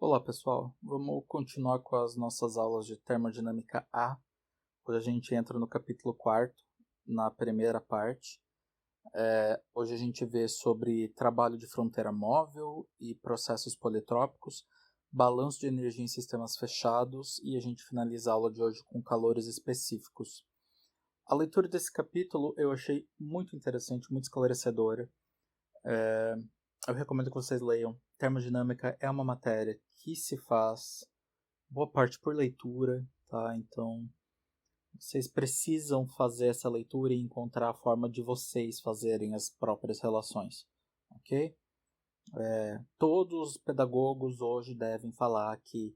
Olá pessoal, vamos continuar com as nossas aulas de termodinâmica A. Hoje a gente entra no capítulo 4, na primeira parte. Hoje a gente vê sobre trabalho de fronteira móvel e processos politrópicos, balanço de energia em sistemas fechados e a gente finaliza a aula de hoje com calores específicos. A leitura desse capítulo eu achei muito interessante, muito esclarecedora. Eu recomendo que vocês leiam. Termodinâmica é uma matéria que se faz boa parte por leitura, tá? Então, vocês precisam fazer essa leitura e encontrar a forma de vocês fazerem as próprias relações, ok? Todos os pedagogos hoje devem falar que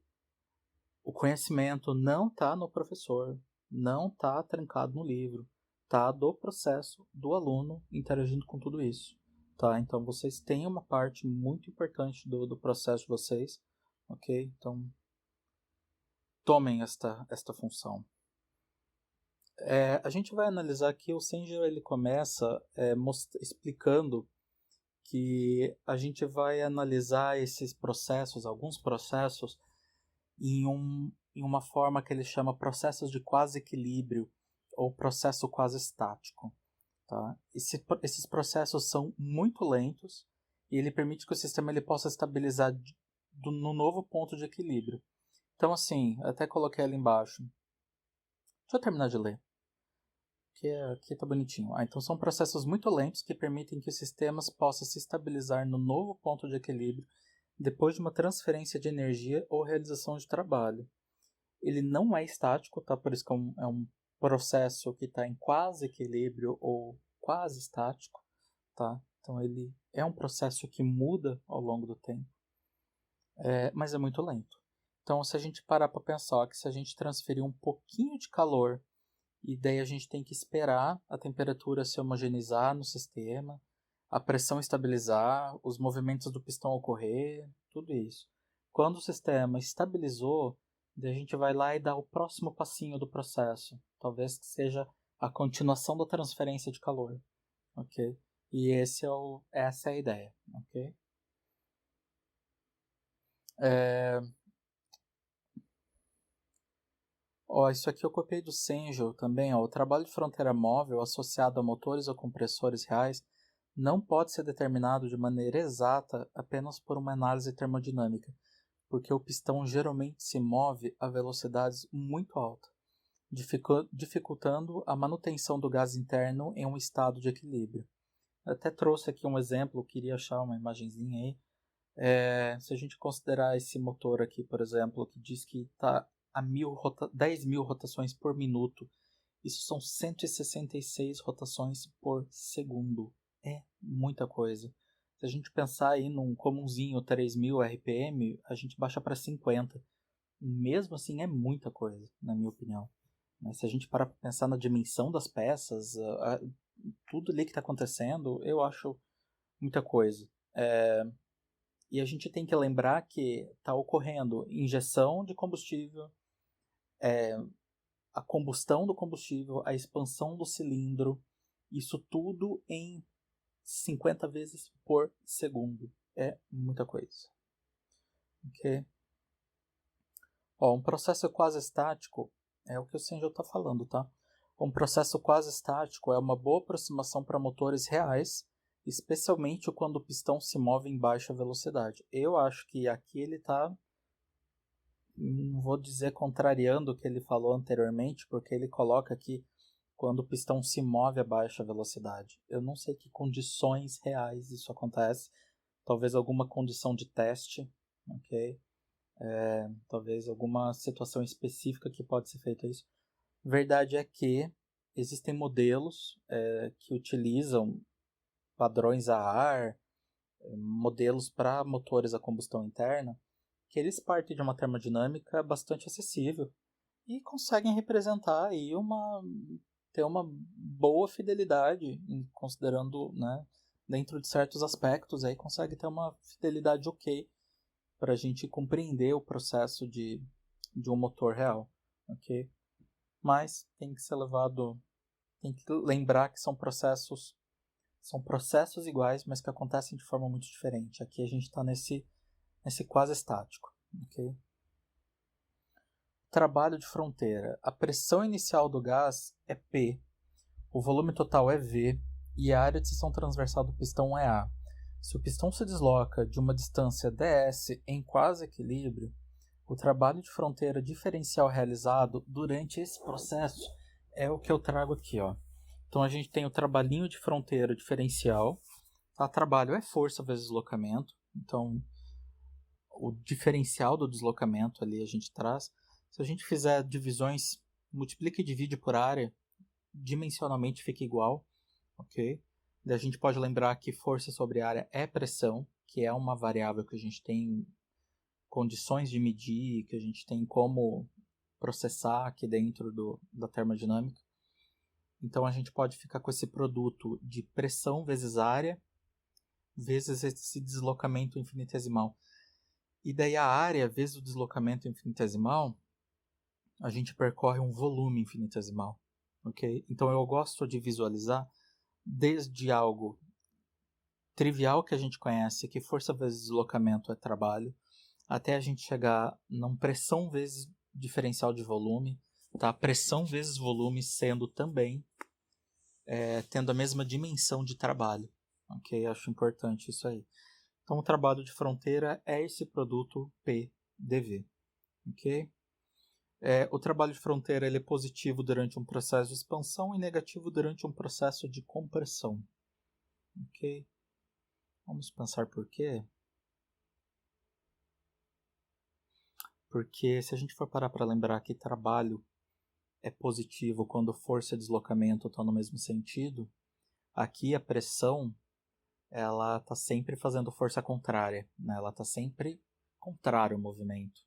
o conhecimento não está no professor, não está trancado no livro, está do processo do aluno interagindo com tudo isso, tá? Então, vocês têm uma parte muito importante do processo de vocês, ok? Então, tomem esta função. A gente vai analisar aqui, o Senjo ele começa explicando que a gente vai analisar esses processos, alguns processos, em uma forma que ele chama processos de quase equilíbrio ou processo quase estático. Tá? Esses processos são muito lentos e ele permite que o sistema ele possa estabilizar no novo ponto de equilíbrio. Então assim, até coloquei ali embaixo. Deixa eu terminar de ler. Aqui tá bonitinho. Então são processos muito lentos que permitem que os sistemas possam se estabilizar no novo ponto de equilíbrio depois de uma transferência de energia ou realização de trabalho. Ele não é estático, tá? Por isso que é um processo que está em quase equilíbrio ou quase estático, tá? Então ele é um processo que muda ao longo do tempo, mas é muito lento. Então se a gente parar para pensar que se a gente transferir um pouquinho de calor e daí a gente tem que esperar a temperatura se homogeneizar no sistema, a pressão estabilizar, os movimentos do pistão ocorrer, tudo isso. Quando o sistema estabilizou, daí a gente vai lá e dá o próximo passinho do processo. Talvez que seja a continuação da transferência de calor. Ok? E essa é a ideia. Ok? Isso aqui eu copiei do Senjo também. O trabalho de fronteira móvel associado a motores ou compressores reais não pode ser determinado de maneira exata apenas por uma análise termodinâmica, porque o pistão geralmente se move a velocidades muito altas, dificultando a manutenção do gás interno em um estado de equilíbrio. Eu até trouxe aqui um exemplo, queria achar uma imagenzinha aí. Se a gente considerar esse motor aqui, por exemplo, que diz que está a 10.000 rotações por minuto, isso são 166 rotações por segundo. É muita coisa. Se a gente pensar aí num comumzinho 3.000 RPM, a gente baixa para 50. Mesmo assim, é muita coisa, na minha opinião. Se a gente parar para pensar na dimensão das peças, tudo ali que está acontecendo, eu acho muita coisa. E a gente tem que lembrar que está ocorrendo injeção de combustível, a combustão do combustível, a expansão do cilindro, isso tudo em 50 vezes por segundo. É muita coisa. Ok? Um processo quase estático é o que o Senjo está falando, tá? Um processo quase estático é uma boa aproximação para motores reais, especialmente quando o pistão se move em baixa velocidade. Eu acho que aqui ele está, não vou dizer contrariando o que ele falou anteriormente, porque ele coloca aqui quando o pistão se move a baixa velocidade. Eu não sei que condições reais isso acontece. Talvez alguma condição de teste, ok? Talvez alguma situação específica que pode ser feita isso. Verdade é que existem modelos que utilizam padrões a ar, modelos para motores a combustão interna, que eles partem de uma termodinâmica bastante acessível e conseguem representar aí ter uma boa fidelidade, considerando, né, dentro de certos aspectos, aí consegue ter uma fidelidade ok para a gente compreender o processo de um motor real, ok? Mas tem que ser levado, tem que lembrar que são processos iguais, mas que acontecem de forma muito diferente. Aqui a gente está nesse quase estático. ok? Trabalho de fronteira. A pressão inicial do gás é P, o volume total é V e a área de seção transversal do pistão é A. Se o pistão se desloca de uma distância ds em quase equilíbrio, o trabalho de fronteira diferencial realizado durante esse processo é o que eu trago aqui, ó. Então a gente tem o trabalhinho de fronteira diferencial. Tá? Trabalho é força vezes deslocamento. Então o diferencial do deslocamento ali a gente traz. Se a gente fizer divisões, multiplica e divide por área, dimensionalmente fica igual, ok? Daí a gente pode lembrar que força sobre área é pressão, que é uma variável que a gente tem condições de medir, que a gente tem como processar aqui dentro da termodinâmica. Então a gente pode ficar com esse produto de pressão vezes área, vezes esse deslocamento infinitesimal. E daí a área vezes o deslocamento infinitesimal, a gente percorre um volume infinitesimal, ok? Então eu gosto de visualizar desde algo trivial que a gente conhece, que força vezes deslocamento é trabalho, até a gente chegar numa pressão vezes diferencial de volume, tá? Pressão vezes volume sendo também tendo a mesma dimensão de trabalho, ok? Acho importante isso aí. Então o trabalho de fronteira é esse produto PDV, ok? O trabalho de fronteira ele é positivo durante um processo de expansão e negativo durante um processo de compressão. Ok? Vamos pensar por quê? Porque se a gente for parar para lembrar que trabalho é positivo quando força e deslocamento estão no mesmo sentido, aqui a pressão ela está sempre fazendo força contrária, né? Ela está sempre contrária ao movimento.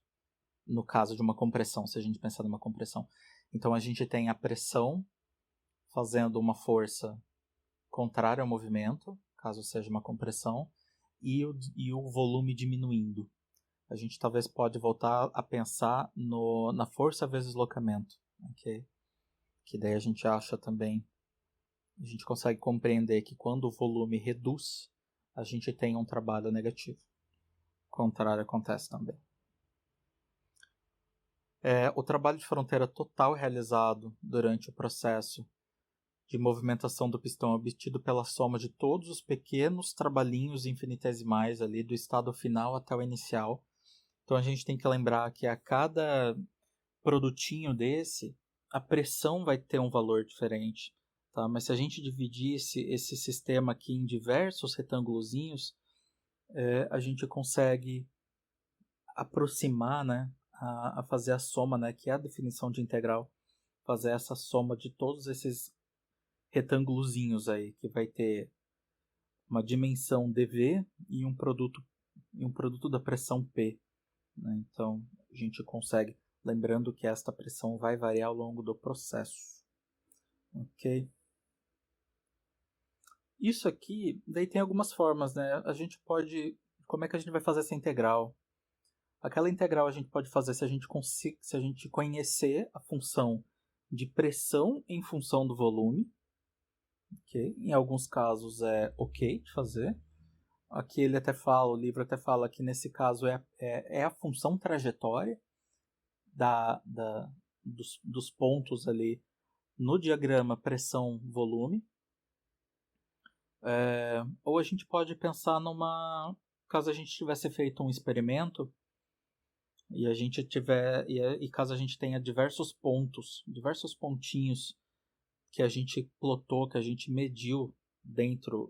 No caso de uma compressão, se a gente pensar numa compressão. Então a gente tem a pressão fazendo uma força contrária ao movimento, caso seja uma compressão, e o volume diminuindo. A gente talvez pode voltar a pensar na força vezes deslocamento, ok? Que daí a gente acha também, a gente consegue compreender que quando o volume reduz, a gente tem um trabalho negativo. O contrário acontece também. O trabalho de fronteira total realizado durante o processo de movimentação do pistão é obtido pela soma de todos os pequenos trabalhinhos infinitesimais ali do estado final até o inicial. Então a gente tem que lembrar que a cada produtinho desse, a pressão vai ter um valor diferente, tá? Mas se a gente dividir esse sistema aqui em diversos retângulozinhos, a gente consegue aproximar, né, a fazer a soma, né, que é a definição de integral, fazer essa soma de todos esses retângulozinhos aí, que vai ter uma dimensão dV e um produto da pressão P, né? Então a gente consegue, lembrando que esta pressão vai variar ao longo do processo, ok? Isso aqui, daí tem algumas formas, né? A gente pode, como é que a gente vai fazer essa integral? Aquela integral a gente pode fazer se a gente conhecer a função de pressão em função do volume, ok? Em alguns casos é ok de fazer. Aqui ele até fala, o livro até fala que nesse caso é a função trajetória dos pontos ali no diagrama pressão-volume. Ou a gente pode pensar caso a gente tivesse feito um experimento e a gente caso a gente tenha diversos pontinhos que a gente plotou, que a gente mediu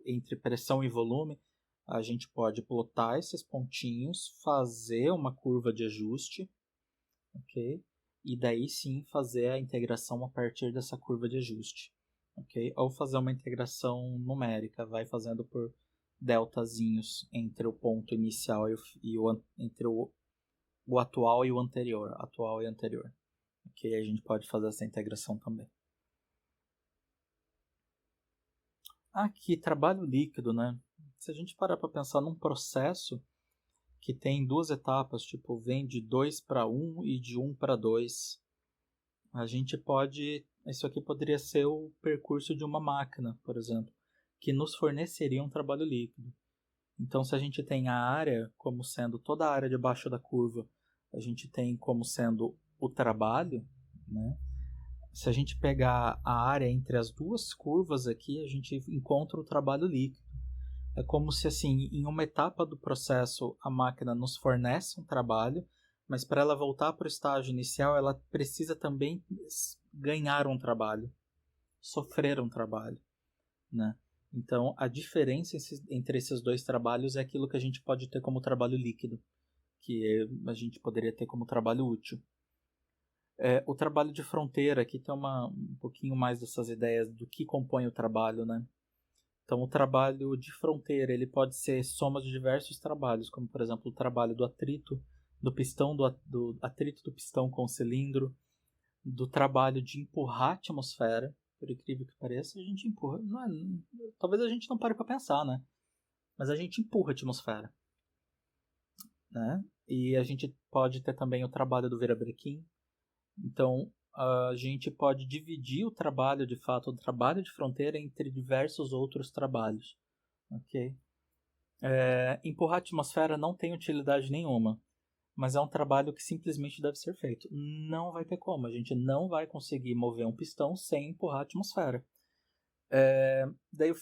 entre pressão e volume, a gente pode plotar esses pontinhos, fazer uma curva de ajuste, ok? E daí sim fazer a integração a partir dessa curva de ajuste, ok? Ou fazer uma integração numérica, vai fazendo por deltazinhos entre o ponto inicial entre o atual e o anterior, ok? A gente pode fazer essa integração também. Aqui, trabalho líquido, né? Se a gente parar para pensar num processo que tem duas etapas, tipo, vem de 2 para 1 e de 1 para 2, a gente pode... Isso aqui poderia ser o percurso de uma máquina, por exemplo, que nos forneceria um trabalho líquido. Então, se a gente tem a área como sendo toda a área debaixo da curva a gente tem como sendo o trabalho, né? Se a gente pegar a área entre as duas curvas aqui, a gente encontra o trabalho líquido. É como se, assim, em uma etapa do processo, a máquina nos fornece um trabalho, mas para ela voltar para o estágio inicial, ela precisa também ganhar um trabalho, sofrer um trabalho, né? Então, a diferença entre esses dois trabalhos é aquilo que a gente pode ter como trabalho líquido, que a gente poderia ter como trabalho útil. O trabalho de fronteira, aqui tem um pouquinho mais dessas ideias do que compõe o trabalho, né? Então, o trabalho de fronteira ele pode ser soma de diversos trabalhos, como, por exemplo, o trabalho do atrito do pistão, do atrito do pistão com o cilindro, do trabalho de empurrar a atmosfera. Por incrível que pareça, a gente empurra. Talvez a gente não pare para pensar, né? Mas a gente empurra a atmosfera, né? E a gente pode ter também o trabalho do virabrequim. Então, a gente pode dividir o trabalho, de fato, o trabalho de fronteira entre diversos outros trabalhos, ok? Empurrar a atmosfera não tem utilidade nenhuma, mas é um trabalho que simplesmente deve ser feito. Não vai ter como, a gente não vai conseguir mover um pistão sem empurrar a atmosfera. Daí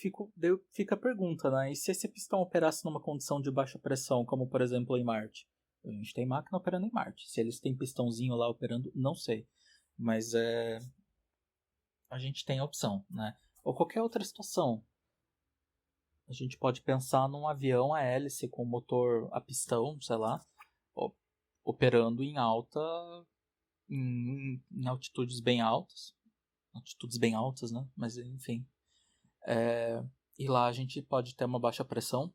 fica a pergunta, né? E se esse pistão operasse numa condição de baixa pressão, como por exemplo em Marte? A gente tem máquina operando em Marte. Se eles têm pistãozinho lá operando, não sei. Mas a gente tem a opção, né? Ou qualquer outra situação. A gente pode pensar num avião a hélice com motor a pistão, sei lá, operando em em altitudes bem altas. Altitudes bem altas, né? Mas enfim. E lá a gente pode ter uma baixa pressão.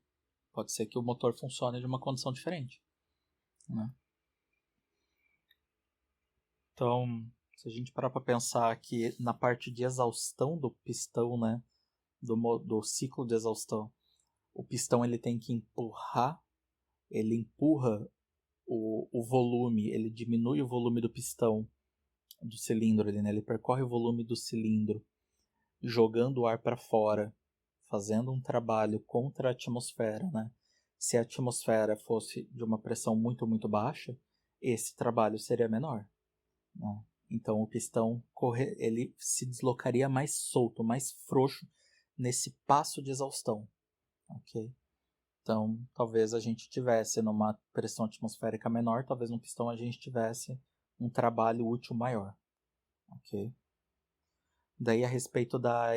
Pode ser que o motor funcione de uma condição diferente, né? Então, se a gente parar para pensar que na parte de exaustão do pistão, né, do ciclo de exaustão, o pistão ele tem que empurrar, ele empurra o volume, ele diminui o volume do pistão do cilindro, né? Ele percorre o volume do cilindro, jogando o ar para fora, fazendo um trabalho contra a atmosfera, né? Se a atmosfera fosse de uma pressão muito, muito baixa, esse trabalho seria menor, né? Então o pistão ele se deslocaria mais solto, mais frouxo nesse passo de exaustão, ok? Então talvez a gente tivesse numa pressão atmosférica menor, talvez no pistão a gente tivesse um trabalho útil maior, ok? Daí a respeito da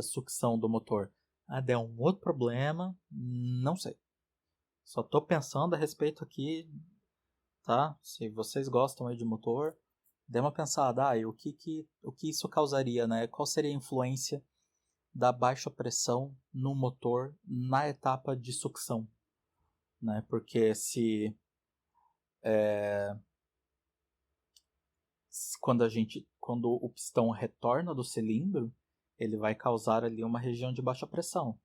sucção do motor. É um outro problema, não sei. Só estou pensando a respeito aqui, tá? Se vocês gostam aí de motor, dê uma pensada, e o que isso causaria, né? Qual seria a influência da baixa pressão no motor na etapa de sucção, né? Porque quando o pistão retorna do cilindro, ele vai causar ali uma região de baixa pressão,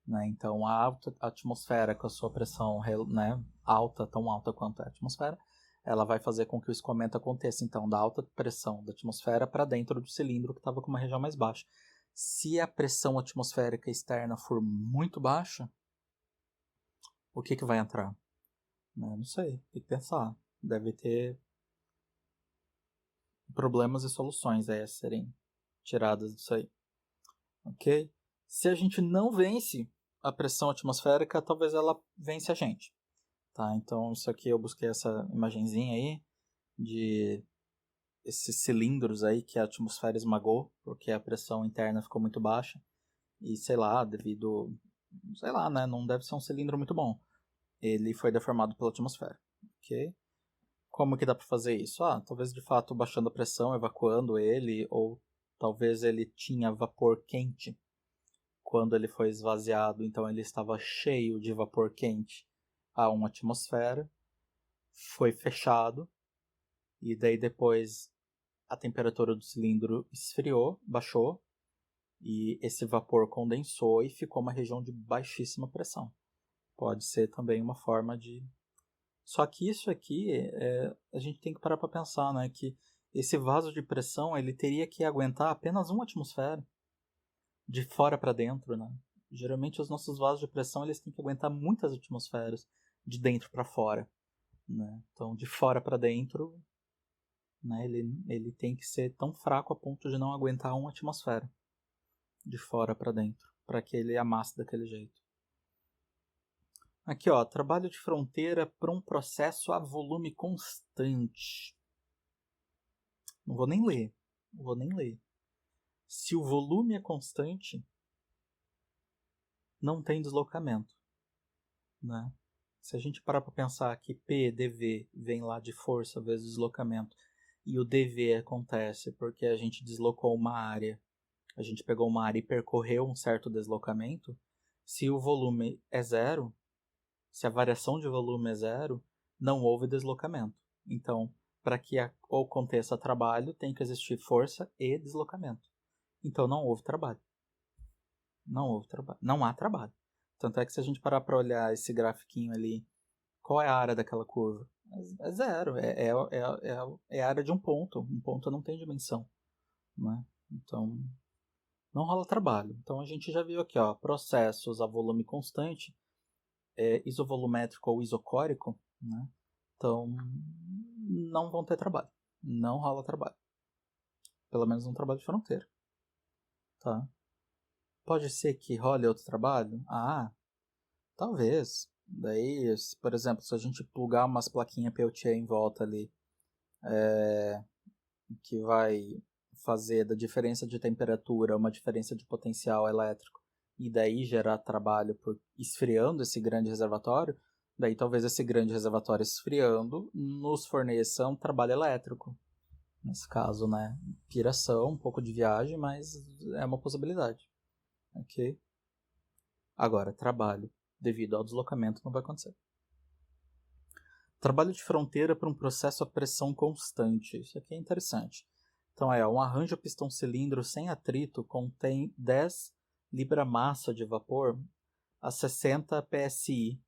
né? Então a atmosfera com a sua pressão, né, alta, tão alta quanto a atmosfera, ela vai fazer com que o escoamento aconteça, então, da alta pressão da atmosfera para dentro do cilindro que estava com uma região mais baixa. Se a pressão atmosférica externa for muito baixa, o que vai entrar? Não sei, tem que pensar. Deve ter problemas e soluções a serem tiradas disso aí. Ok? Se a gente não vence a pressão atmosférica, talvez ela vence a gente. Tá? Então, isso aqui eu busquei essa imagenzinha aí de esses cilindros aí que a atmosfera esmagou, porque a pressão interna ficou muito baixa. E sei lá, sei lá, né? Não deve ser um cilindro muito bom. Ele foi deformado pela atmosfera. Ok? Como que dá para fazer isso? Talvez de fato baixando a pressão, evacuando ele, ou talvez ele tinha vapor quente quando ele foi esvaziado, então ele estava cheio de vapor quente a uma atmosfera, foi fechado, e daí depois a temperatura do cilindro esfriou, baixou, e esse vapor condensou e ficou uma região de baixíssima pressão. Pode ser também uma forma de... Só que isso aqui, a gente tem que parar para pensar, né, que esse vaso de pressão ele teria que aguentar apenas uma atmosfera, de fora para dentro, né? Geralmente os nossos vasos de pressão eles têm que aguentar muitas atmosferas de dentro para fora, né? Então, de fora para dentro, né, ele tem que ser tão fraco a ponto de não aguentar uma atmosfera de fora para dentro, para que ele amasse daquele jeito. Aqui, ó, trabalho de fronteira para um processo a volume constante. Não vou nem ler. Se o volume é constante, não tem deslocamento, né? Se a gente parar para pensar que P, dV, vem lá de força vezes deslocamento, e o dV acontece porque a gente deslocou uma área, a gente pegou uma área e percorreu um certo deslocamento, se o volume é zero, se a variação de volume é zero, não houve deslocamento. Então, para que aconteça trabalho, tem que existir força e deslocamento. Então, não houve trabalho. Não há trabalho. Tanto é que se a gente parar para olhar esse grafiquinho ali, qual é a área daquela curva? É zero. É a área de um ponto. Um ponto não tem dimensão, né? Então, não rola trabalho. Então, a gente já viu aqui, ó, processos a volume constante, isovolumétrico ou isocórico, né? Então, não vão ter trabalho. Não rola trabalho. Pelo menos um trabalho de fronteira. Tá? Pode ser que role outro trabalho? Ah, talvez. Daí, por exemplo, se a gente plugar umas plaquinhas Peltier em volta ali, que vai fazer da diferença de temperatura uma diferença de potencial elétrico, e daí gerar trabalho por esfriando esse grande reservatório, daí talvez esse grande reservatório esfriando nos forneça um trabalho elétrico. Nesse caso, né? Piração, um pouco de viagem, mas é uma possibilidade. Ok? Agora, trabalho devido ao deslocamento não vai acontecer. Trabalho de fronteira para um processo a pressão constante. Isso aqui é interessante. Então, um arranjo pistão-cilindro sem atrito contém 10 libra-massa de vapor a 60 psi.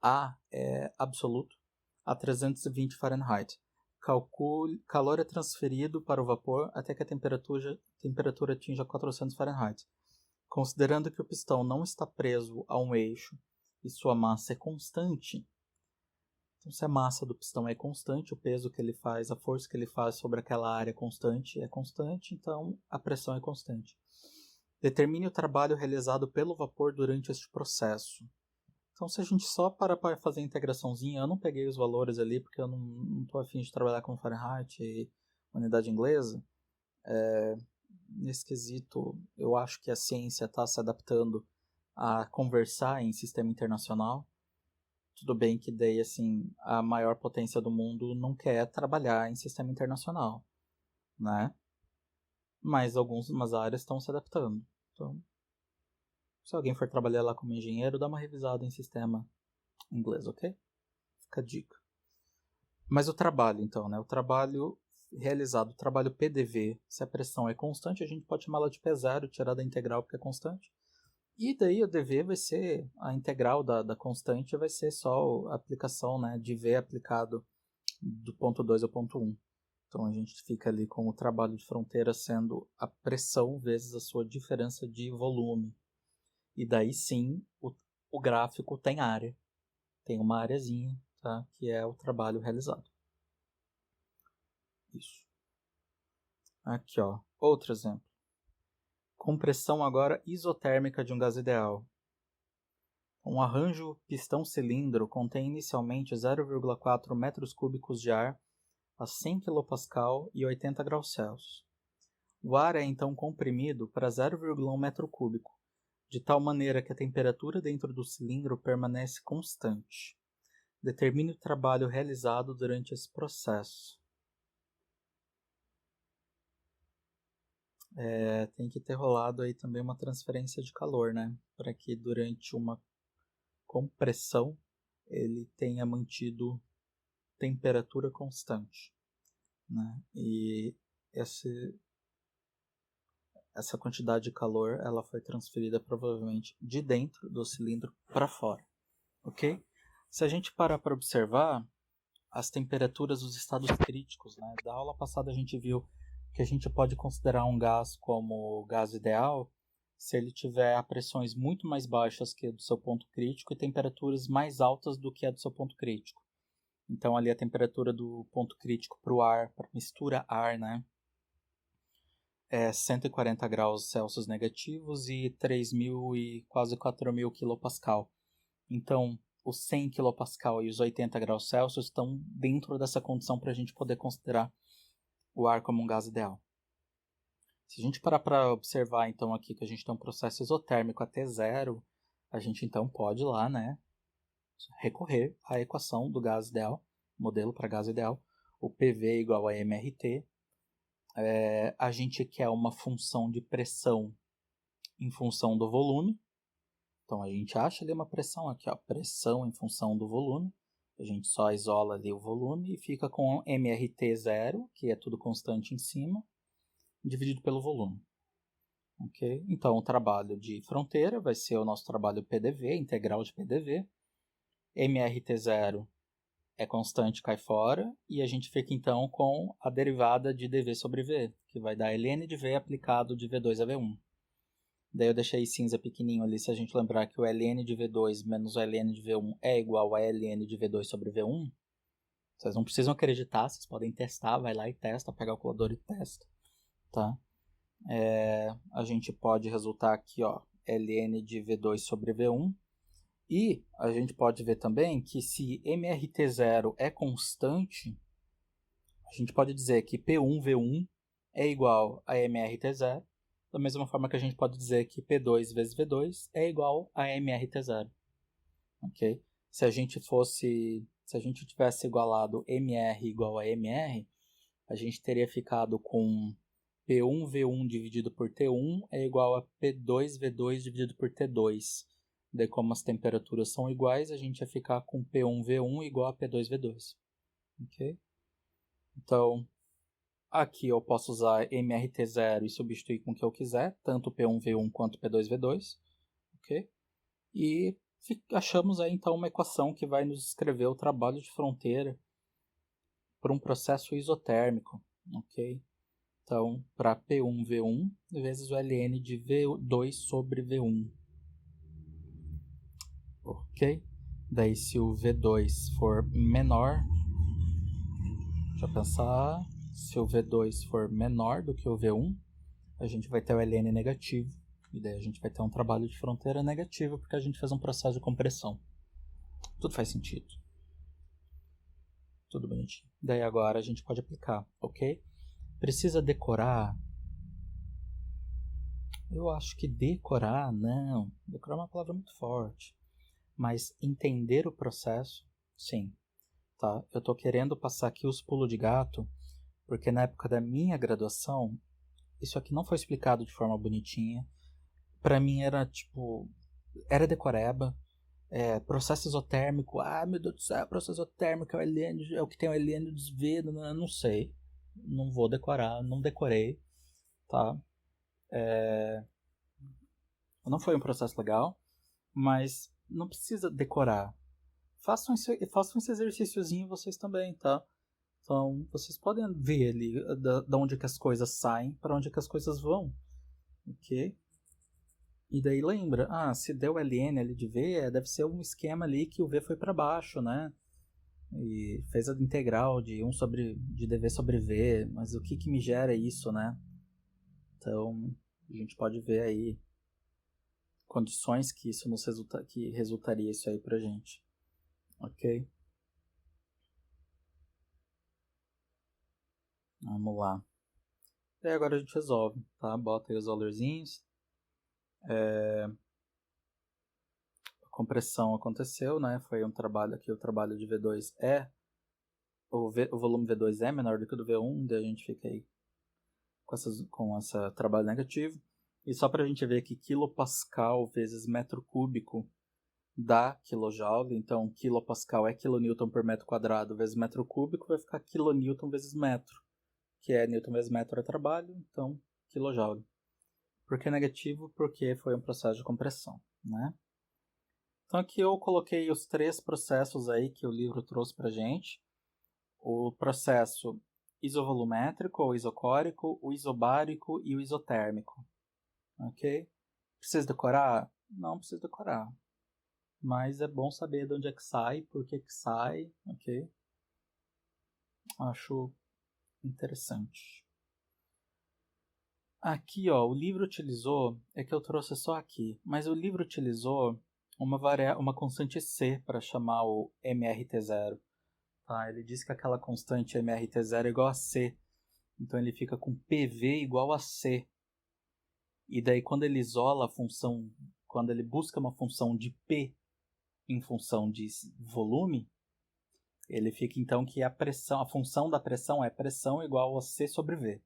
A é absoluto, a 320 Fahrenheit. Calor é transferido para o vapor até que a temperatura atinja 400 Fahrenheit. Considerando que o pistão não está preso a um eixo e sua massa é constante, então se a massa do pistão é constante, o peso que ele faz, a força que ele faz sobre aquela área é constante, então a pressão é constante. Determine o trabalho realizado pelo vapor durante este processo. Então, se a gente só para fazer a integraçãozinha, eu não peguei os valores ali, porque eu não estou afim de trabalhar com Fahrenheit e unidade inglesa. Nesse quesito, eu acho que a ciência está se adaptando a conversar em sistema internacional. Tudo bem que daí, assim, a maior potência do mundo não quer trabalhar em sistema internacional, né? Mas algumas áreas estão se adaptando. Então, se alguém for trabalhar lá como engenheiro, dá uma revisada em sistema inglês, ok? Fica a dica. Mas o trabalho, então, né? O trabalho realizado, o trabalho PDV, se a pressão é constante, a gente pode chamá-la de P0, tirar da integral porque é constante. E daí o dV vai ser, a integral da constante vai ser só a aplicação, né, de V aplicado do ponto 2 ao ponto 1. Então a gente fica ali com o trabalho de fronteira sendo a pressão vezes a sua diferença de volume. E daí sim, o gráfico tem área. Tem uma areazinha, tá? Que é o trabalho realizado. Isso. Aqui, ó. Outro exemplo. Compressão agora isotérmica de um gás ideal. Um arranjo pistão-cilindro contém inicialmente 0,4 metros cúbicos de ar a 100 kPa e 80 graus Celsius. O ar é então comprimido para 0,1 metro cúbico, de tal maneira que a temperatura dentro do cilindro permanece constante. Determine o trabalho realizado durante esse processo. Tem que ter rolado aí também uma transferência de calor, né? Para que durante uma compressão ele tenha mantido temperatura constante, né? E essa quantidade de calor ela foi transferida provavelmente de dentro do cilindro para fora, ok? Se a gente parar para observar as temperaturas dos estados críticos, né? Da aula passada a gente viu que a gente pode considerar um gás como gás ideal se ele tiver a pressões muito mais baixas que a do seu ponto crítico e temperaturas mais altas do que a do seu ponto crítico. Então ali a temperatura do ponto crítico para o ar, para mistura ar, né, é 140 graus Celsius negativos e 3.000 e quase 4.000 kPa. Então, os 100 kPa e os 80 graus Celsius estão dentro dessa condição para a gente poder considerar o ar como um gás ideal. Se a gente parar para observar, então, aqui que a gente tem um processo isotérmico até zero, a gente, então, pode lá, né, recorrer à equação do gás ideal, modelo para gás ideal, o PV igual a mRT. A gente quer uma função de pressão em função do volume. Então, a gente acha ali uma pressão aqui, ó, pressão em função do volume. A gente só isola ali o volume e fica com mRT0, que é tudo constante em cima, dividido pelo volume. Okay? Então, o trabalho de fronteira vai ser o nosso trabalho PDV, integral de PDV. mRT0 é constante, cai fora, e a gente fica então com a derivada de dV sobre V, que vai dar ln de V aplicado de V2 a V1. Daí eu deixei cinza pequenininho ali, se a gente lembrar que o ln de V2 menos o ln de V1 é igual a ln de V2 sobre V1. Vocês não precisam acreditar, vocês podem testar, vai lá e testa, pega o calculador e testa. Tá? A gente pode resultar aqui, ó, ln de V2 sobre V1. E a gente pode ver também que se mRT0 é constante, a gente pode dizer que P1V1 é igual a mRT0, da mesma forma que a gente pode dizer que P2 vezes V2 é igual a mRT0. Okay? Se a gente tivesse igualado MR igual a MR, a gente teria ficado com P1V1 dividido por T1 é igual a P2V2 dividido por T2. Daí, como as temperaturas são iguais, a gente ia ficar com P1V1 igual a P2V2. Ok? Então, aqui eu posso usar mRT0 e substituir com o que eu quiser, tanto P1V1 quanto P2V2. Ok? E achamos aí então uma equação que vai nos descrever o trabalho de fronteira por um processo isotérmico. Ok? Então, para P1V1 vezes o ln de V2 sobre V1. Ok? Daí, se o V2 for menor, deixa eu pensar, se o V2 for menor do que o V1, a gente vai ter o ln negativo. E daí a gente vai ter um trabalho de fronteira negativo, porque a gente fez um processo de compressão. Tudo faz sentido. Tudo bonitinho. Daí agora a gente pode aplicar, ok? Precisa decorar? Eu acho que decorar, não. Decorar é uma palavra muito forte. Mas entender o processo, sim. Tá? Eu estou querendo passar aqui os pulos de gato, porque na época da minha graduação, isso aqui não foi explicado de forma bonitinha. Para mim era tipo, era decoreba, processo isotérmico, meu Deus do céu, processo isotérmico é o que tem o ln dos V, não sei, não vou decorar, não decorei, tá? Não foi um processo legal, mas não precisa decorar. Façam esse exercíciozinho vocês também, tá? Então, vocês podem ver ali da onde que as coisas saem para onde que as coisas vão, ok? E daí lembra, se deu ln ali de V, deve ser um esquema ali que o V foi para baixo, né? E fez a integral de dV sobre V, mas o que me gera isso, né? Então, a gente pode ver aí condições que isso que resultaria isso aí pra gente, ok? Vamos lá. E agora a gente resolve, tá? Bota aí os valorzinhos. A compressão aconteceu, né? Foi um trabalho aqui, o trabalho de V2 o volume V2 é menor do que o do V1, daí a gente fica aí com esse trabalho negativo. E só para a gente ver que quilopascal vezes metro cúbico dá kilojoule, então quilopascal é quilonewton por metro quadrado vezes metro cúbico, vai ficar quilonewton vezes metro, que é newton vezes metro é trabalho, então kilojoule. Por que negativo? Porque foi um processo de compressão, né? Então aqui eu coloquei os 3 processos aí que o livro trouxe pra gente. O processo isovolumétrico ou isocórico, o isobárico e o isotérmico. Ok? Precisa decorar? Não precisa decorar. Mas é bom saber de onde é que sai, por que sai, ok? Acho interessante. Aqui, ó, o livro utilizou, é que eu trouxe só aqui, mas o livro utilizou uma constante C para chamar o MRT0. Tá? Ele diz que aquela constante MRT0 é igual a C. Então ele fica com PV igual a C. E daí quando ele isola a função, quando ele busca uma função de P em função de volume, ele fica então que a função da pressão é pressão igual a C sobre V.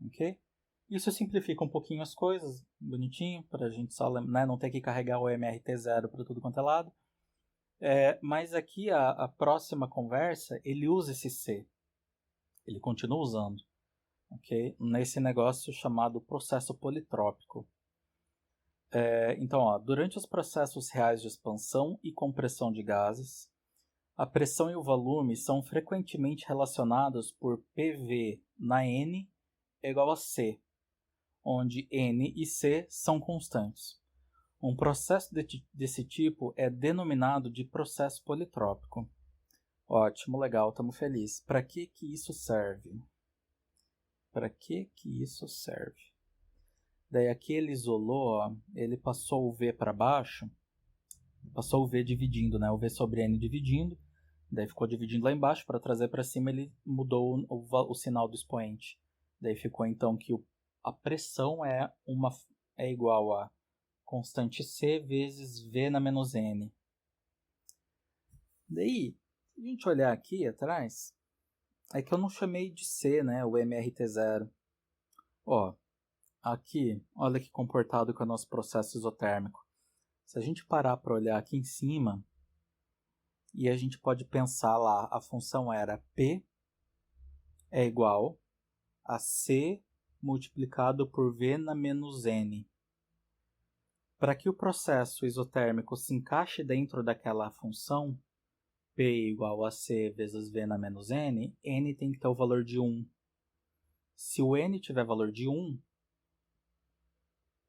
Ok? Isso simplifica um pouquinho as coisas, bonitinho, para a gente só, né, não ter que carregar o MRT0 para tudo quanto é lado. Mas aqui a próxima conversa, ele usa esse C. Ele continua usando. Okay? Nesse negócio chamado processo politrópico. Então, ó, durante os processos reais de expansão e compressão de gases, a pressão e o volume são frequentemente relacionados por PV na N é igual a C, onde N e C são constantes. Um processo desse tipo é denominado de processo politrópico. Ótimo, legal, estamos felizes. Para que isso serve? Para que isso serve? Daí aqui ele isolou, ó, ele passou o V para baixo, passou o V dividindo, né? O V sobre N dividindo, daí ficou dividindo lá embaixo, para trazer para cima ele mudou o sinal do expoente. Daí ficou então que a pressão é igual a constante C vezes V na menos N. Daí, se a gente olhar aqui atrás, é que eu não chamei de C, né, o MRT0. Ó, aqui, olha que comportado com o nosso processo isotérmico. Se a gente parar para olhar aqui em cima, e a gente pode pensar lá, a função era P é igual a C multiplicado por V na menos N. Para que o processo isotérmico se encaixe dentro daquela função, P igual a C vezes V na menos N, N tem que ter o valor de 1. Se o N tiver valor de 1,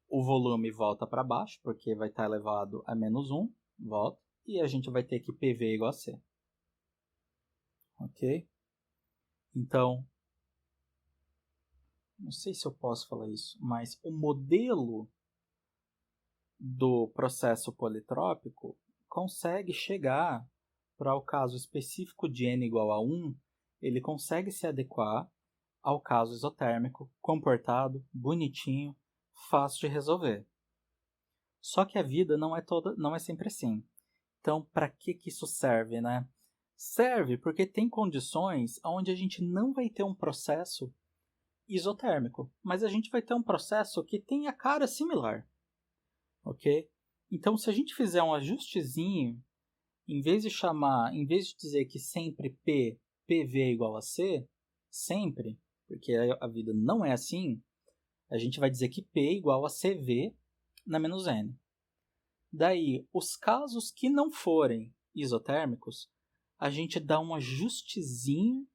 o volume volta para baixo, porque vai estar elevado a menos 1, volta, e a gente vai ter que PV igual a C. Ok? Então, não sei se eu posso falar isso, mas o modelo do processo politrópico consegue chegar para o caso específico de N igual a 1, ele consegue se adequar ao caso isotérmico, comportado, bonitinho, fácil de resolver. Só que a vida não é sempre assim. Então, para que isso serve, né? Serve porque tem condições onde a gente não vai ter um processo isotérmico, mas a gente vai ter um processo que tem a cara similar, ok? Então, se a gente fizer um ajustezinho, em vez de dizer que sempre PV é igual a C, sempre, porque a vida não é assim, a gente vai dizer que P é igual a CV na menos N. Daí, os casos que não forem isotérmicos, a gente dá um ajustezinho,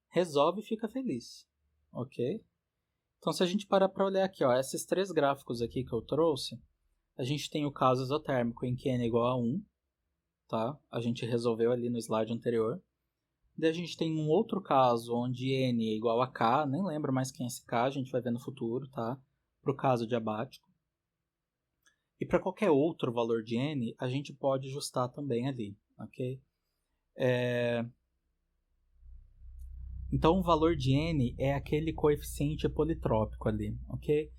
resolve e fica feliz, ok? Então, se a gente parar para olhar aqui, ó, esses 3 gráficos aqui que eu trouxe, a gente tem o caso isotérmico em que N é igual a 1, tá? A gente resolveu ali no slide anterior. Daí a gente tem um outro caso onde N é igual a K, nem lembro mais quem é esse K, a gente vai ver no futuro, tá? Para o caso diabático. E para qualquer outro valor de N, a gente pode ajustar também ali, ok? Então o valor de N é aquele coeficiente politrópico ali, ok?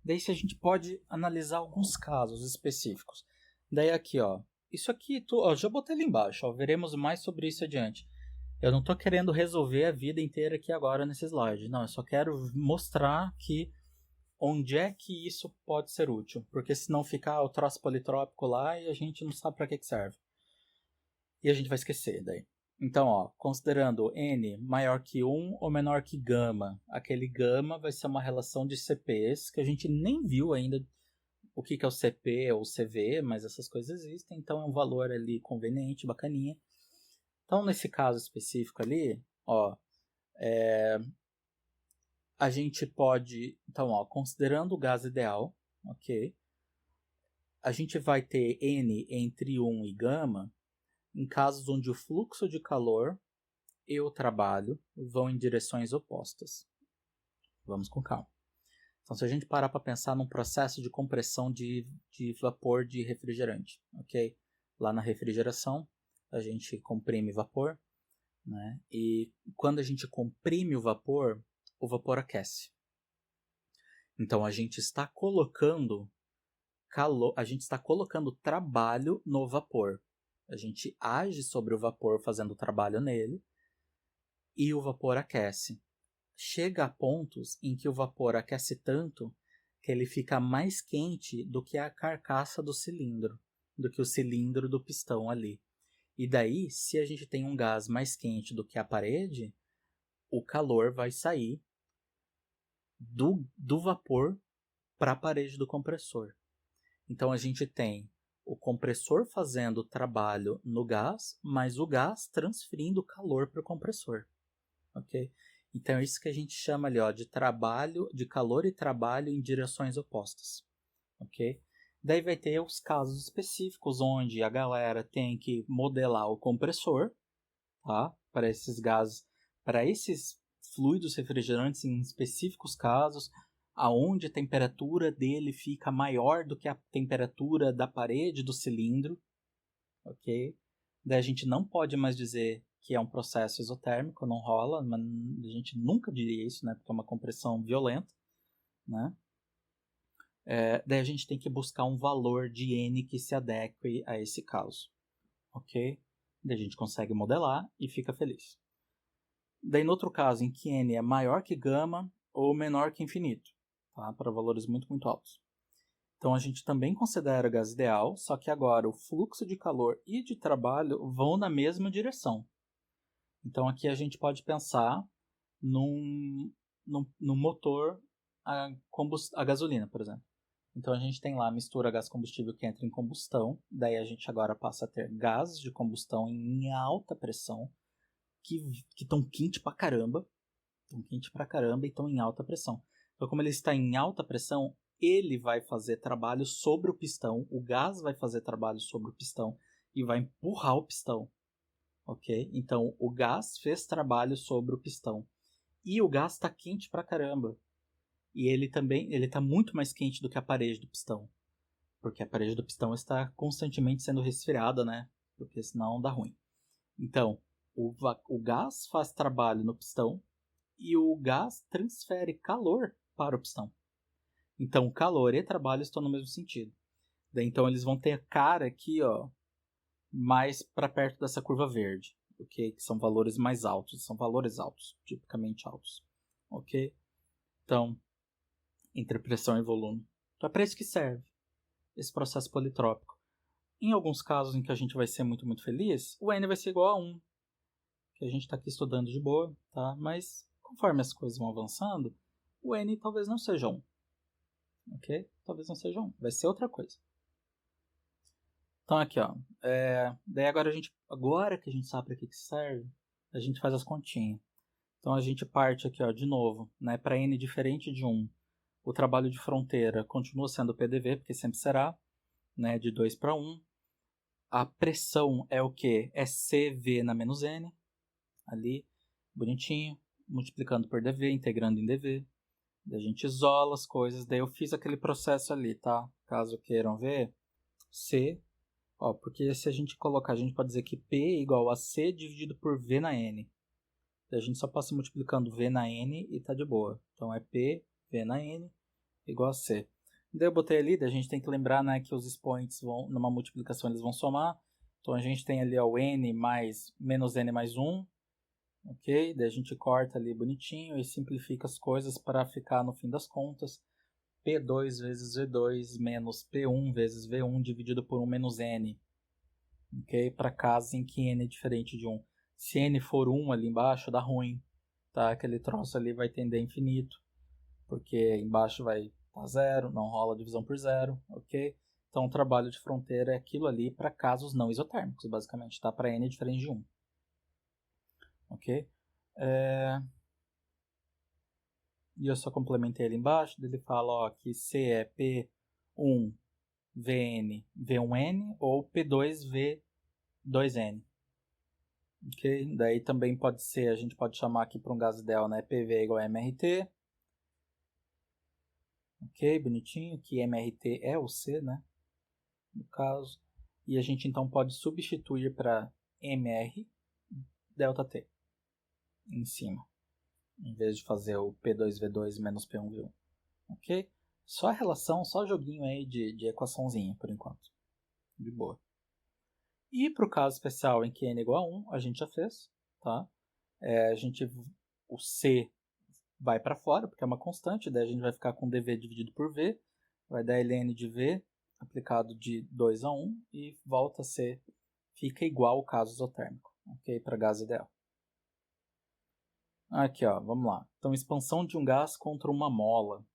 Daí se a gente pode analisar alguns casos específicos. Daí aqui, ó, isso aqui, já botei ali embaixo, ó, veremos mais sobre isso adiante. Eu não estou querendo resolver a vida inteira aqui agora nesse slide, não, eu só quero mostrar que onde é que isso pode ser útil, porque senão fica o troço politrópico lá e a gente não sabe para que serve. E a gente vai esquecer daí. Então, ó, considerando N maior que 1 ou menor que gama, aquele gama vai ser uma relação de CPs que a gente nem viu ainda o que é o CP ou o CV, mas essas coisas existem, então é um valor ali conveniente, bacaninha. Então, nesse caso específico ali, ó, a gente pode, então, ó, considerando o gás ideal, ok, a gente vai ter N entre 1 e gama em casos onde o fluxo de calor e o trabalho vão em direções opostas. Vamos com calma. Então, se a gente parar para pensar num processo de compressão de vapor de refrigerante, ok? Lá na refrigeração, a gente comprime vapor, né? E quando a gente comprime o vapor aquece. Então, a gente está colocando calor, a gente está colocando trabalho no vapor. A gente age sobre o vapor fazendo trabalho nele e o vapor aquece. Chega a pontos em que o vapor aquece tanto que ele fica mais quente do que a carcaça do cilindro, do que o cilindro do pistão ali. E daí, se a gente tem um gás mais quente do que a parede, o calor vai sair do vapor para a parede do compressor. Então a gente tem o compressor fazendo o trabalho no gás, mas o gás transferindo calor para o compressor. Ok? Então é isso que a gente chama ali, ó, de trabalho, de calor e trabalho em direções opostas. Ok? Daí vai ter os casos específicos onde a galera tem que modelar o compressor, tá? Para esses gases, para esses fluidos refrigerantes em específicos casos, aonde a temperatura dele fica maior do que a temperatura da parede do cilindro, ok? Daí a gente não pode mais dizer que é um processo isotérmico, não rola, mas a gente nunca diria isso, né? Porque é uma compressão violenta, né? Daí a gente tem que buscar um valor de N que se adeque a esse caso, ok? Daí a gente consegue modelar e fica feliz. Daí no outro caso, em que N é maior que gama ou menor que infinito, tá? Para valores muito, muito altos. Então a gente também considera o gás ideal, só que agora o fluxo de calor e de trabalho vão na mesma direção. Então aqui a gente pode pensar num motor a gasolina, por exemplo. Então a gente tem lá a mistura gás-combustível que entra em combustão, daí a gente agora passa a ter gases de combustão em alta pressão, que estão quente pra caramba, e estão em alta pressão. Então como ele está em alta pressão, ele vai fazer trabalho sobre o pistão, o gás vai fazer trabalho sobre o pistão e vai empurrar o pistão, ok? Então o gás fez trabalho sobre o pistão e o gás está quente pra caramba. E ele também está muito mais quente do que a parede do pistão, porque a parede do pistão está constantemente sendo resfriada, né? Porque senão dá ruim. Então, o gás faz trabalho no pistão e o gás transfere calor para o pistão. Então, calor e trabalho estão no mesmo sentido. Daí, então, eles vão ter a cara aqui, ó, mais para perto dessa curva verde, ok? Que são valores mais altos, são valores altos, tipicamente altos, ok? Então, entre pressão e volume. Então é para isso que serve esse processo politrópico. Em alguns casos em que a gente vai ser muito, muito feliz, o N vai ser igual a 1, que a gente está aqui estudando de boa, tá? Mas conforme as coisas vão avançando, o N talvez não seja 1, ok? Talvez não seja 1, vai ser outra coisa. Então aqui, ó, daí agora que a gente sabe para que serve, a gente faz as continhas. Então a gente parte aqui, ó, de novo, né? Para N diferente de 1, o trabalho de fronteira continua sendo PDV, porque sempre será, né, de 2 para 1. A pressão é o quê? É CV na menos N, ali, bonitinho, multiplicando por dV, integrando em dV. Daí a gente isola as coisas, daí eu fiz aquele processo ali, tá? Caso queiram ver, C, ó, porque se a gente colocar, a gente pode dizer que P é igual a C dividido por V na N. Daí a gente só passa multiplicando V na N e tá de boa. Então é P, V na N, igual a C. Daí eu botei ali, daí a gente tem que lembrar, né, que os expoentes vão, numa multiplicação eles vão somar. Então a gente tem ali o N mais menos N mais 1, ok? Daí a gente corta ali bonitinho e simplifica as coisas para ficar no fim das contas P2 vezes V2 menos P1 vezes V1 dividido por 1 menos N, ok? Para casos em que N é diferente de 1. Se N for 1 ali embaixo, dá ruim, tá? Aquele troço ali vai tender a infinito, porque embaixo vai estar zero, não rola divisão por zero, ok? Então o trabalho de fronteira é aquilo ali para casos não isotérmicos, basicamente, tá? Para N é diferente de 1, ok? E eu só complementei ele embaixo, ele fala ó, que C é P1 VN V1N ou P2 V2N. Ok? Daí também pode ser, a gente pode chamar aqui para um gás ideal, né? PV igual a MRT. Ok, bonitinho, que MRT é o C, né? No caso. E a gente então pode substituir para MR ΔT em cima, em vez de fazer o P2V2 menos P1V1. Ok? Só a relação, só joguinho aí de equaçãozinha por enquanto. De boa. E para o caso especial em que n é igual a 1, a gente já fez, tá? O C vai para fora, porque é uma constante, daí a gente vai ficar com dV dividido por V, vai dar ln de V aplicado de 2 a 1 e volta a ser, fica igual ao caso isotérmico, ok? Para gás ideal. Aqui, ó, vamos lá. Então, expansão de um gás contra uma mola.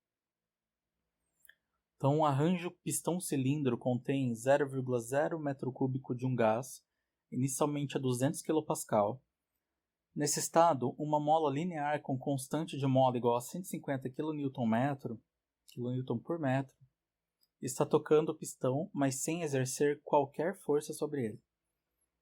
Então, um arranjo pistão-cilindro contém 0,0 metro cúbico de um gás, inicialmente a 200 kPa. Nesse estado, uma mola linear com constante de mola igual a 150 kNm por metro, está tocando o pistão, mas sem exercer qualquer força sobre ele.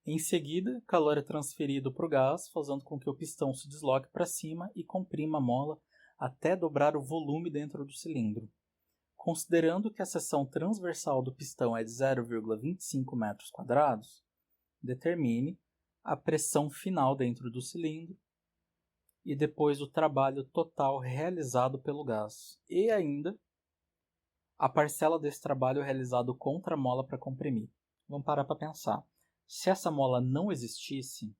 Em seguida, calor é transferido para o gás, fazendo com que o pistão se desloque para cima e comprima a mola até dobrar o volume dentro do cilindro. Considerando que a seção transversal do pistão é de 0,25 metros quadrados, determine a pressão final dentro do cilindro e depois o trabalho total realizado pelo gás. E ainda a parcela desse trabalho realizado contra a mola para comprimir. Vamos parar para pensar. Se essa mola não existisse,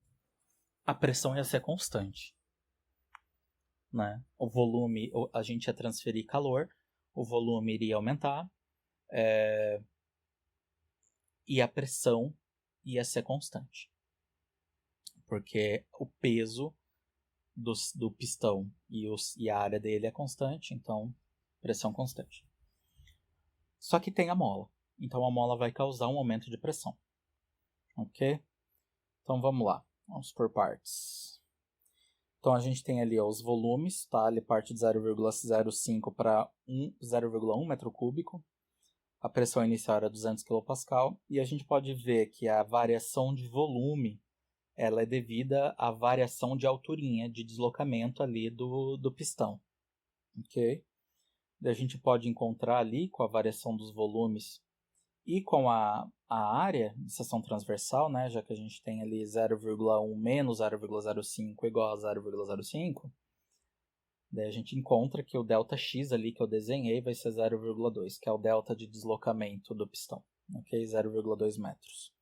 a pressão ia ser constante, né? O volume, a gente ia transferir calor, o volume iria aumentar, e a pressão ia ser constante. Porque o peso do pistão e a área dele é constante, então pressão constante. Só que tem a mola, então a mola vai causar um aumento de pressão. Ok? Então vamos lá, vamos por partes. Então a gente tem ali os volumes, tá? Ele parte de 0,05 para 0,1 metro cúbico. A pressão inicial era 200 kPa e a gente pode ver que a variação de volume ela é devida à variação de alturinha, de deslocamento ali do pistão. Ok? A gente pode encontrar ali com a variação dos volumes e com a área de seção transversal, né, já que a gente tem ali 0,1 menos 0,05 igual a 0,05, daí a gente encontra que o ΔX ali que eu desenhei vai ser 0,2, que é o delta de deslocamento do pistão, ok? 0,2 metros.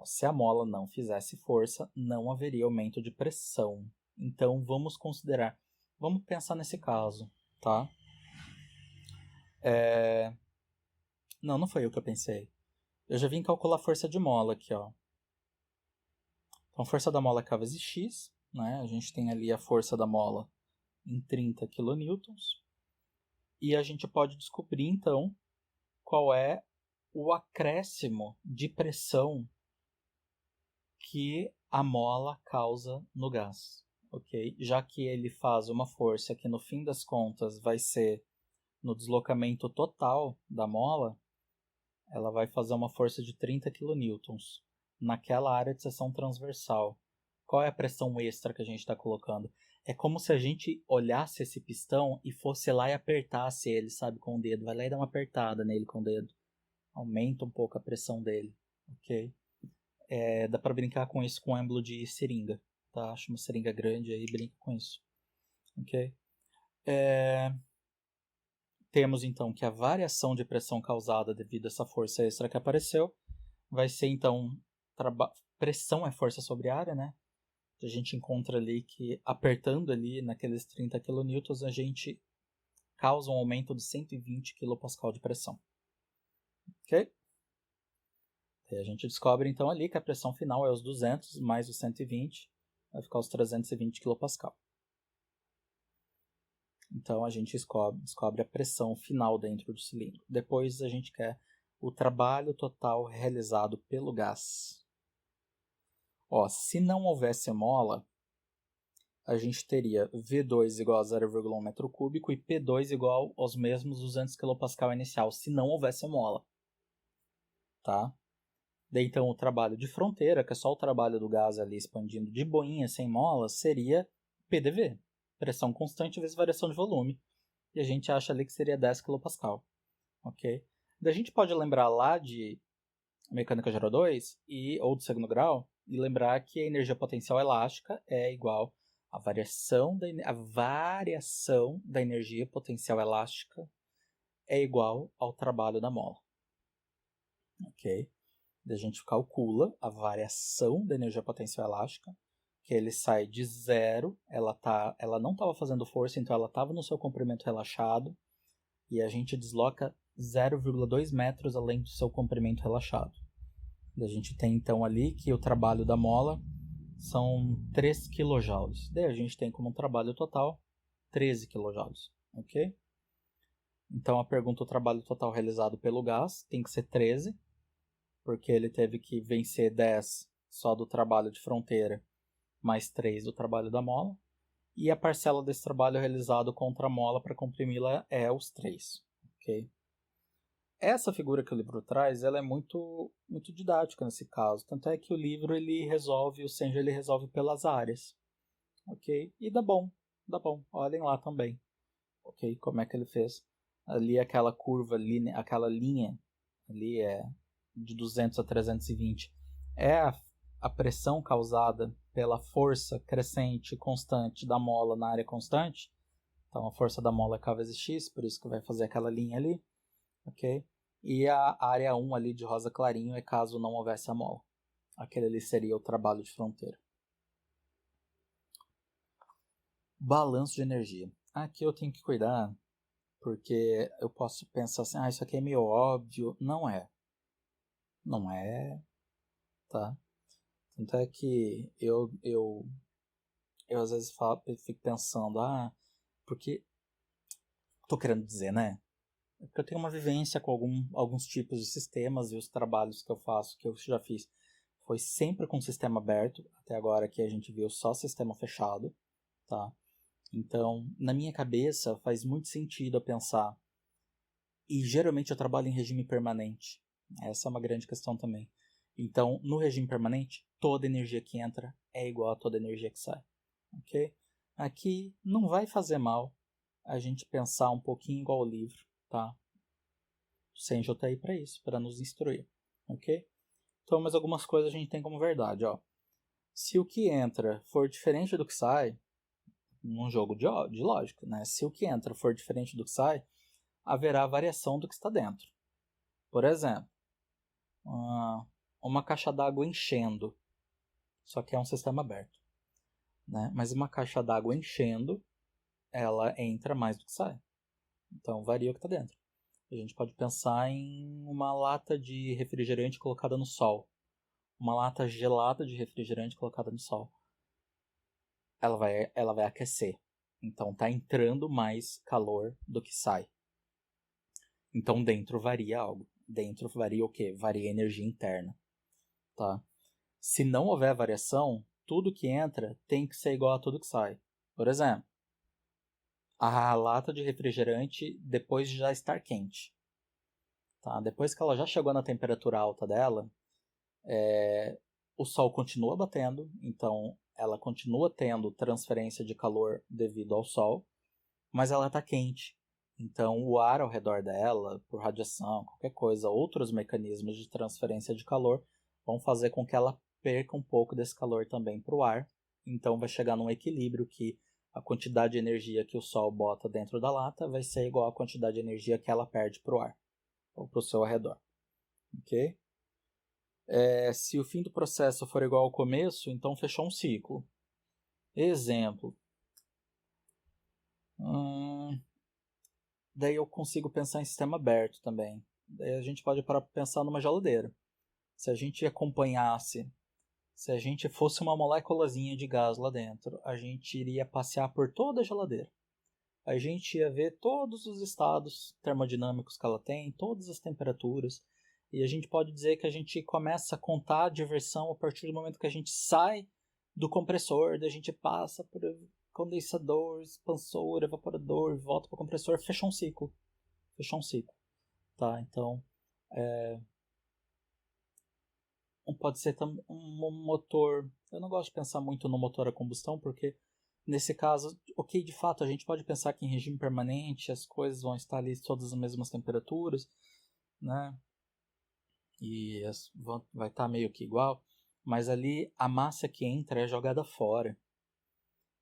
Se a mola não fizesse força, não haveria aumento de pressão. Então vamos pensar nesse caso, tá? Não foi o que eu pensei. Eu já vim calcular a força de mola aqui, ó. Então a força da mola é K vezes X, né? A gente tem ali a força da mola em 30 kN. E a gente pode descobrir, então, qual é o acréscimo de pressão que a mola causa no gás, ok? Já que ele faz uma força que no fim das contas vai ser no deslocamento total da mola, ela vai fazer uma força de 30 kN naquela área de seção transversal. Qual é a pressão extra que a gente está colocando? É como se a gente olhasse esse pistão e fosse lá e apertasse ele, sabe, com o dedo. Vai lá e dá uma apertada nele com o dedo. Aumenta um pouco a pressão dele, ok? Dá para brincar com isso com o êmbolo de seringa, tá? Acha uma seringa grande aí, brinca com isso, ok? Temos então que a variação de pressão causada devido a essa força extra que apareceu vai ser então pressão é força sobre área, né? A gente encontra ali que apertando ali naqueles 30 kN a gente causa um aumento de 120 kPa de pressão, ok? E a gente descobre então ali que a pressão final é os 200 mais os 120, vai ficar os 320 kPa. Então a gente descobre a pressão final dentro do cilindro. Depois a gente quer o trabalho total realizado pelo gás. Se não houvesse mola, a gente teria V2 igual a 0,1 metro cúbico e P2 igual aos mesmos 200 kPa inicial, se não houvesse mola. Tá? Daí então o trabalho de fronteira, que é só o trabalho do gás ali expandindo de boinha sem mola, seria PDV, pressão constante vezes variação de volume. E a gente acha ali que seria 10 kPa, ok? Daí a gente pode lembrar lá de mecânica geral 2 ou do segundo grau e lembrar que a energia potencial elástica é igual à variação da energia potencial elástica é igual ao trabalho da mola, ok? A gente calcula a variação da energia potencial elástica, que ele sai de zero, ela não estava fazendo força, então ela estava no seu comprimento relaxado, e a gente desloca 0,2 metros além do seu comprimento relaxado. A gente tem então ali que o trabalho da mola são 3 kJ. Daí a gente tem como trabalho total 13 kJ, ok? Então a pergunta, o trabalho total realizado pelo gás tem que ser 13, porque ele teve que vencer 10 só do trabalho de fronteira, mais 3 do trabalho da mola. E a parcela desse trabalho realizado contra a mola para comprimi-la é os 3. Okay? Essa figura que o livro traz, ela é muito didática nesse caso. Tanto é que o livro o Senja ele resolve pelas áreas. Ok? E dá bom. Olhem lá também. Ok? Como é que ele fez? Ali aquela curva, aquela linha ali é de 200 a 320 é a pressão causada pela força crescente constante da mola na área constante. Então a força da mola é K vezes X, por isso que vai fazer aquela linha ali, ok? E a área 1 ali de rosa clarinho é caso não houvesse a mola. Aquele ali seria o trabalho de fronteira. Balanço de energia. Aqui eu tenho que cuidar, porque eu posso pensar assim, isso aqui é meio óbvio. Não é. Não é, tá? Tanto é que eu às vezes fico pensando, porque tô querendo dizer, né? Porque eu tenho uma vivência com alguns tipos de sistemas e os trabalhos que eu faço, que eu já fiz, foi sempre com sistema aberto, até agora que a gente viu só sistema fechado, tá? Então, na minha cabeça, faz muito sentido eu pensar, e geralmente eu trabalho em regime permanente, essa é uma grande questão também. Então, no regime permanente, toda energia que entra é igual a toda energia que sai, ok? Aqui não vai fazer mal a gente pensar um pouquinho igual o livro, tá? O Senjo está aí para isso, para nos instruir, ok? Então, mais algumas coisas a gente tem como verdade, ó. Se o que entra for diferente do que sai, num jogo de lógica, né? Se o que entra for diferente do que sai, haverá variação do que está dentro. Por exemplo, uma caixa d'água enchendo, só que é um sistema aberto, né? Mas uma caixa d'água enchendo, ela entra mais do que sai. Então varia o que está dentro. A gente pode pensar em uma lata de refrigerante colocada no sol. Uma lata gelada de refrigerante colocada no sol. Ela vai aquecer. Então está entrando mais calor do que sai. Então dentro varia algo. Dentro varia o quê? Varia a energia interna. Tá? Se não houver variação, tudo que entra tem que ser igual a tudo que sai. Por exemplo, a lata de refrigerante depois de já estar quente. Tá? Depois que ela já chegou na temperatura alta dela, o sol continua batendo, então ela continua tendo transferência de calor devido ao sol, mas ela está quente. Então o ar ao redor dela, por radiação, qualquer coisa, outros mecanismos de transferência de calor vão fazer com que ela perca um pouco desse calor também para o ar. Então vai chegar num equilíbrio que a quantidade de energia que o sol bota dentro da lata vai ser igual à quantidade de energia que ela perde para o ar, ou para o seu arredor. Ok? Se o fim do processo for igual ao começo, então fechou um ciclo. Exemplo. Daí eu consigo pensar em sistema aberto também. Daí a gente pode parar para pensar numa geladeira. Se a gente acompanhasse, se a gente fosse uma moléculazinha de gás lá dentro, a gente iria passear por toda a geladeira. A gente ia ver todos os estados termodinâmicos que ela tem, todas as temperaturas. E a gente pode dizer que a gente começa a contar a diversão a partir do momento que a gente sai do compressor, daí a gente passa por condensador, expansor, evaporador, volta para o compressor, fechou um ciclo. Tá? Então, pode ser também um motor. Eu não gosto de pensar muito no motor a combustão, porque nesse caso, ok, de fato, a gente pode pensar que em regime permanente as coisas vão estar ali todas as mesmas temperaturas, né? E vai estar meio que igual, mas ali a massa que entra é jogada fora.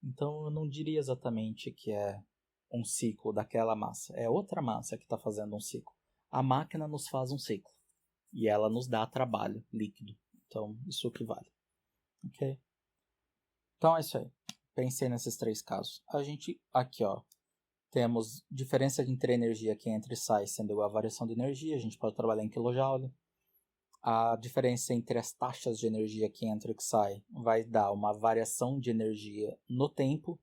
Então eu não diria exatamente que é um ciclo daquela massa, é outra massa que está fazendo um ciclo. A máquina nos faz um ciclo e ela nos dá trabalho líquido. Então isso que vale, ok? Então é isso aí. Pensei nesses 3 casos. A gente aqui, ó, temos diferença entre energia que entra e sai sendo igual a variação de energia. A gente pode trabalhar em kJ. A diferença entre as taxas de energia que entra e que sai vai dar uma variação de energia no tempo,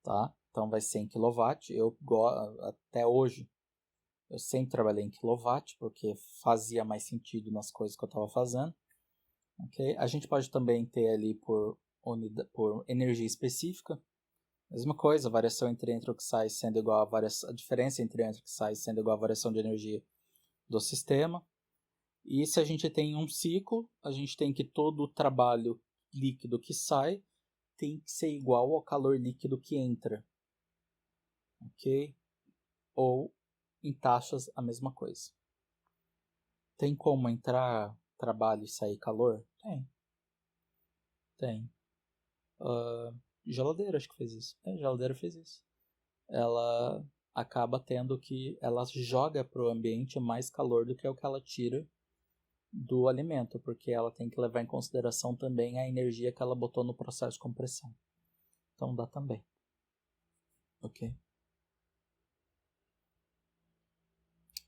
tá? Então vai ser em kW. Até hoje eu sempre trabalhei em kW porque fazia mais sentido nas coisas que eu estava fazendo. Okay? A gente pode também ter ali por energia específica. Mesma coisa, a variação entre entra e que sai sendo igual a diferença entre entra e que sai sendo igual à variação de energia do sistema. E se a gente tem um ciclo, a gente tem que todo o trabalho líquido que sai tem que ser igual ao calor líquido que entra. Ok? Ou em taxas a mesma coisa. Tem como entrar trabalho e sair calor? Tem. Geladeira acho que fez isso. Geladeira fez isso. Ela acaba tendo que... Ela joga para o ambiente mais calor do que o que ela tira do alimento, porque ela tem que levar em consideração também a energia que ela botou no processo de compressão. Então dá também. Ok?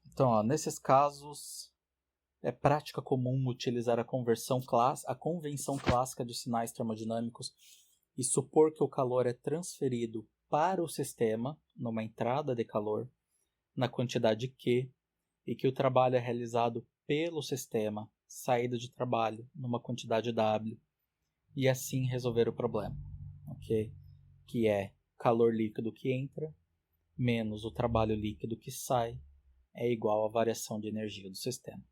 Então, ó, nesses casos, é prática comum utilizar a convenção clássica de sinais termodinâmicos e supor que o calor é transferido para o sistema, numa entrada de calor, na quantidade Q, e que o trabalho é realizado pelo sistema, saída de trabalho, numa quantidade W, e assim resolver o problema, ok? Que é calor líquido que entra menos o trabalho líquido que sai é igual à variação de energia do sistema.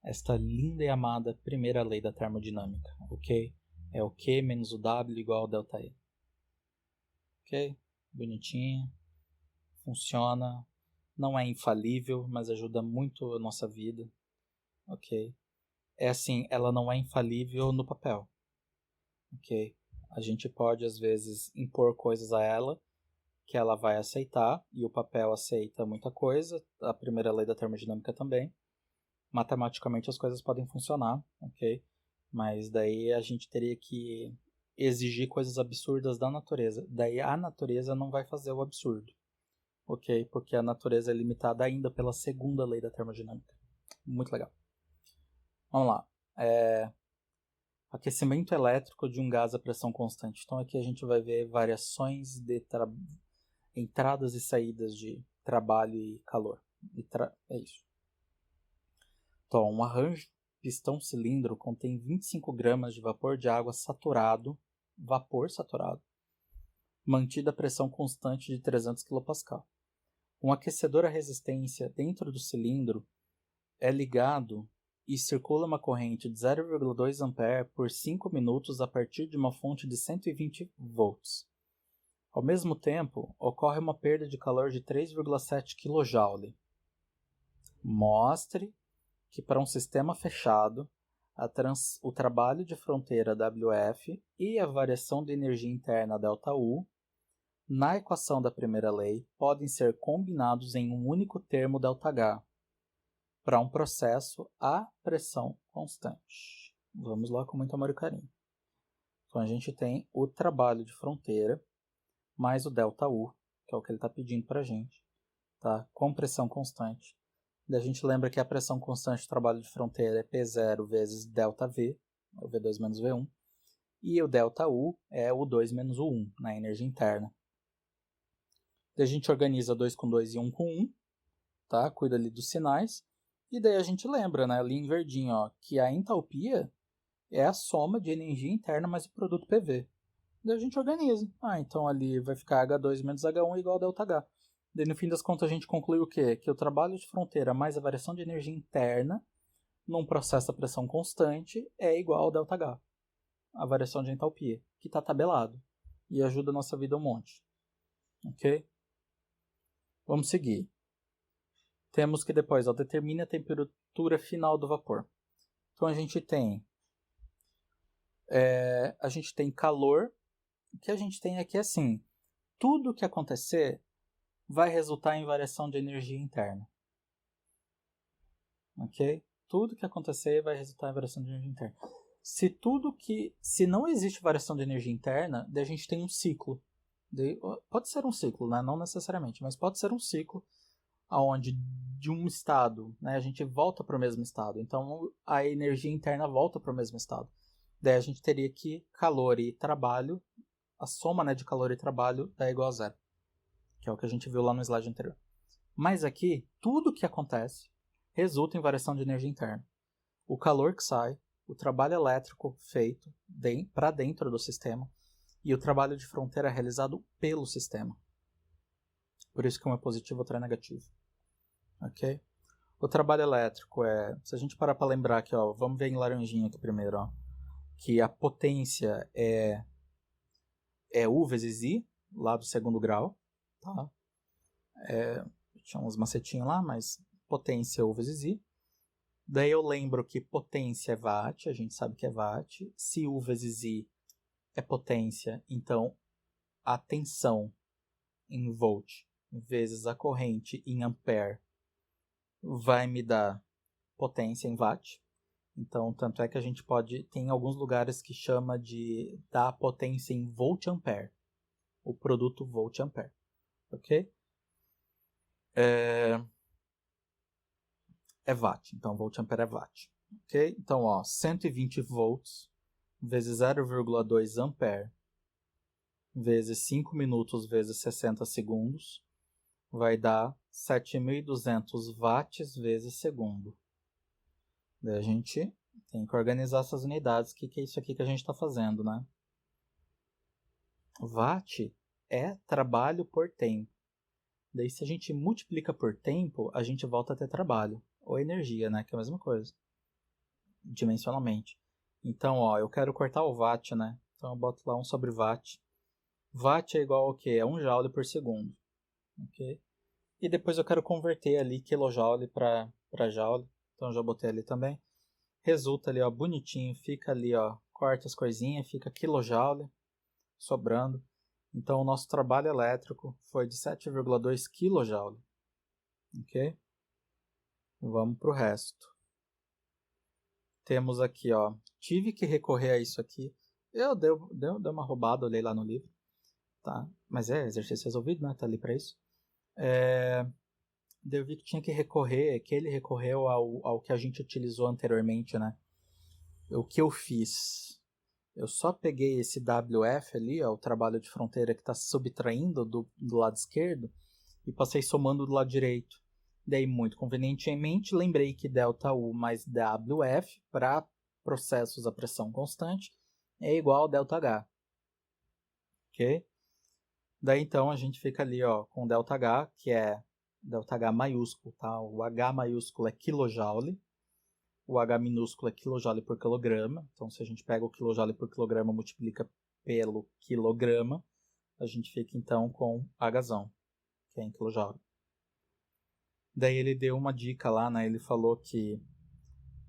Esta linda e amada primeira lei da termodinâmica, ok? É o Q menos o W igual a ΔE. Ok? Bonitinho. Funciona. Não é infalível, mas ajuda muito a nossa vida. Ok? É assim, ela não é infalível no papel. Ok? A gente pode, às vezes, impor coisas a ela que ela vai aceitar, e o papel aceita muita coisa, a primeira lei da termodinâmica também. Matematicamente as coisas podem funcionar, ok? Mas daí a gente teria que exigir coisas absurdas da natureza. Daí a natureza não vai fazer o absurdo, ok? Porque a natureza é limitada ainda pela segunda lei da termodinâmica. Muito legal. Vamos lá. Aquecimento elétrico de um gás a pressão constante. Então aqui a gente vai ver variações de entradas e saídas de trabalho e calor. É isso. Então, um arranjo pistão-cilindro contém 25 gramas de vapor de água saturado, mantido a pressão constante de 300 kPa. Um aquecedor a resistência dentro do cilindro é ligado e circula uma corrente de 0,2 A por 5 minutos a partir de uma fonte de 120 volts. Ao mesmo tempo, ocorre uma perda de calor de 3,7 kJ. Mostre que para um sistema fechado, o trabalho de fronteira WF e a variação de energia interna ΔU, na equação da primeira lei, podem ser combinados em um único termo ΔH, para um processo a pressão constante. Vamos lá com muito amor e carinho. Então a gente tem o trabalho de fronteira mais o ΔU, que é o que ele está pedindo para a gente, tá? Com pressão constante. A gente lembra que a pressão constante do trabalho de fronteira é P0 vezes ΔV, o V2 menos V1, e o ΔU é o 2 menos o 1, na energia interna. Daí a gente organiza 2 com 2 e 1 com 1, tá? Cuida ali dos sinais, e daí a gente lembra, né, ali em verdinho, ó, que a entalpia é a soma de energia interna mais o produto PV. Daí a gente organiza. Então ali vai ficar H2 menos H1 igual a ΔH. Daí no fim das contas a gente conclui o quê? Que o trabalho de fronteira mais a variação de energia interna num processo a pressão constante é igual ao ΔH, a variação de entalpia, que está tabelado e ajuda a nossa vida um monte. Ok? Vamos seguir. Temos que depois, determine a temperatura final do vapor. Então a gente tem calor. O que a gente tem aqui é assim, tudo que acontecer vai resultar em variação de energia interna. Ok? Tudo que acontecer vai resultar em variação de energia interna. Se não existe variação de energia interna, daí a gente tem um ciclo. Pode ser um ciclo, né? Não necessariamente, mas pode ser um ciclo onde de um estado, né, a gente volta para o mesmo estado. Então a energia interna volta para o mesmo estado. Daí a gente teria que calor e trabalho, a soma, né, de calor e trabalho é igual a zero, que é o que a gente viu lá no slide anterior. Mas aqui, tudo que acontece resulta em variação de energia interna. O calor que sai, o trabalho elétrico feito para dentro do sistema e o trabalho de fronteira realizado pelo sistema. Por isso que um é positivo e outro é negativo. Ok? O trabalho elétrico se a gente parar para lembrar aqui, vamos ver em laranjinha aqui primeiro, que a potência é U vezes I, lá do segundo grau, tá? Tinha uns macetinhos lá, mas potência é U vezes I. Daí eu lembro que potência é watt, a gente sabe que é watt. Se U vezes I é potência, então a tensão em volt vezes a corrente em ampere vai me dar potência em watt. Então, tanto é que a gente tem alguns lugares que chama de dar potência em volt-ampere. O produto volt-ampere. Ok? É watt. Então, volt-ampere é watt. Ok? Então, 120 volts vezes 0,2 ampere vezes 5 minutos vezes 60 segundos vai dar 7.200 watts vezes segundo. Daí a gente tem que organizar essas unidades. O que é isso aqui que a gente está fazendo, né? Watt é trabalho por tempo. Daí se a gente multiplica por tempo, a gente volta a ter trabalho. Ou energia, né? Que é a mesma coisa. Dimensionalmente. Então, eu quero cortar o watt, né? Então eu boto lá 1 sobre watt. Watt é igual ao quê? É 1 joule por segundo. Ok? E depois eu quero converter ali kilojoule para joule. Então eu já botei ali também. Resulta ali, bonitinho. Fica ali, corta as coisinhas, fica kilojoule sobrando. Então o nosso trabalho elétrico foi de 7,2 kJ. Ok? Vamos para o resto. Temos aqui, tive que recorrer a isso aqui. Eu dei uma roubada, olhei lá no livro. Tá? Mas exercício resolvido, né? Tá ali para isso. Eu vi que tinha que recorrer, que ele recorreu ao que a gente utilizou anteriormente, né? O que eu fiz? Eu só peguei esse WF ali, o trabalho de fronteira que está subtraindo do lado esquerdo, e passei somando do lado direito. Daí, muito convenientemente, lembrei que ΔU mais WF para processos a pressão constante é igual a ΔH. Ok? Daí, então, a gente fica ali com ΔH, que é ΔH maiúsculo, tá? O H maiúsculo é kJ, o H minúsculo é kJ por quilograma. Então, se a gente pega o kJ por quilograma e multiplica pelo quilograma, a gente fica, então, com Hzão, que é em kJ. Daí ele deu uma dica lá, né? Ele falou que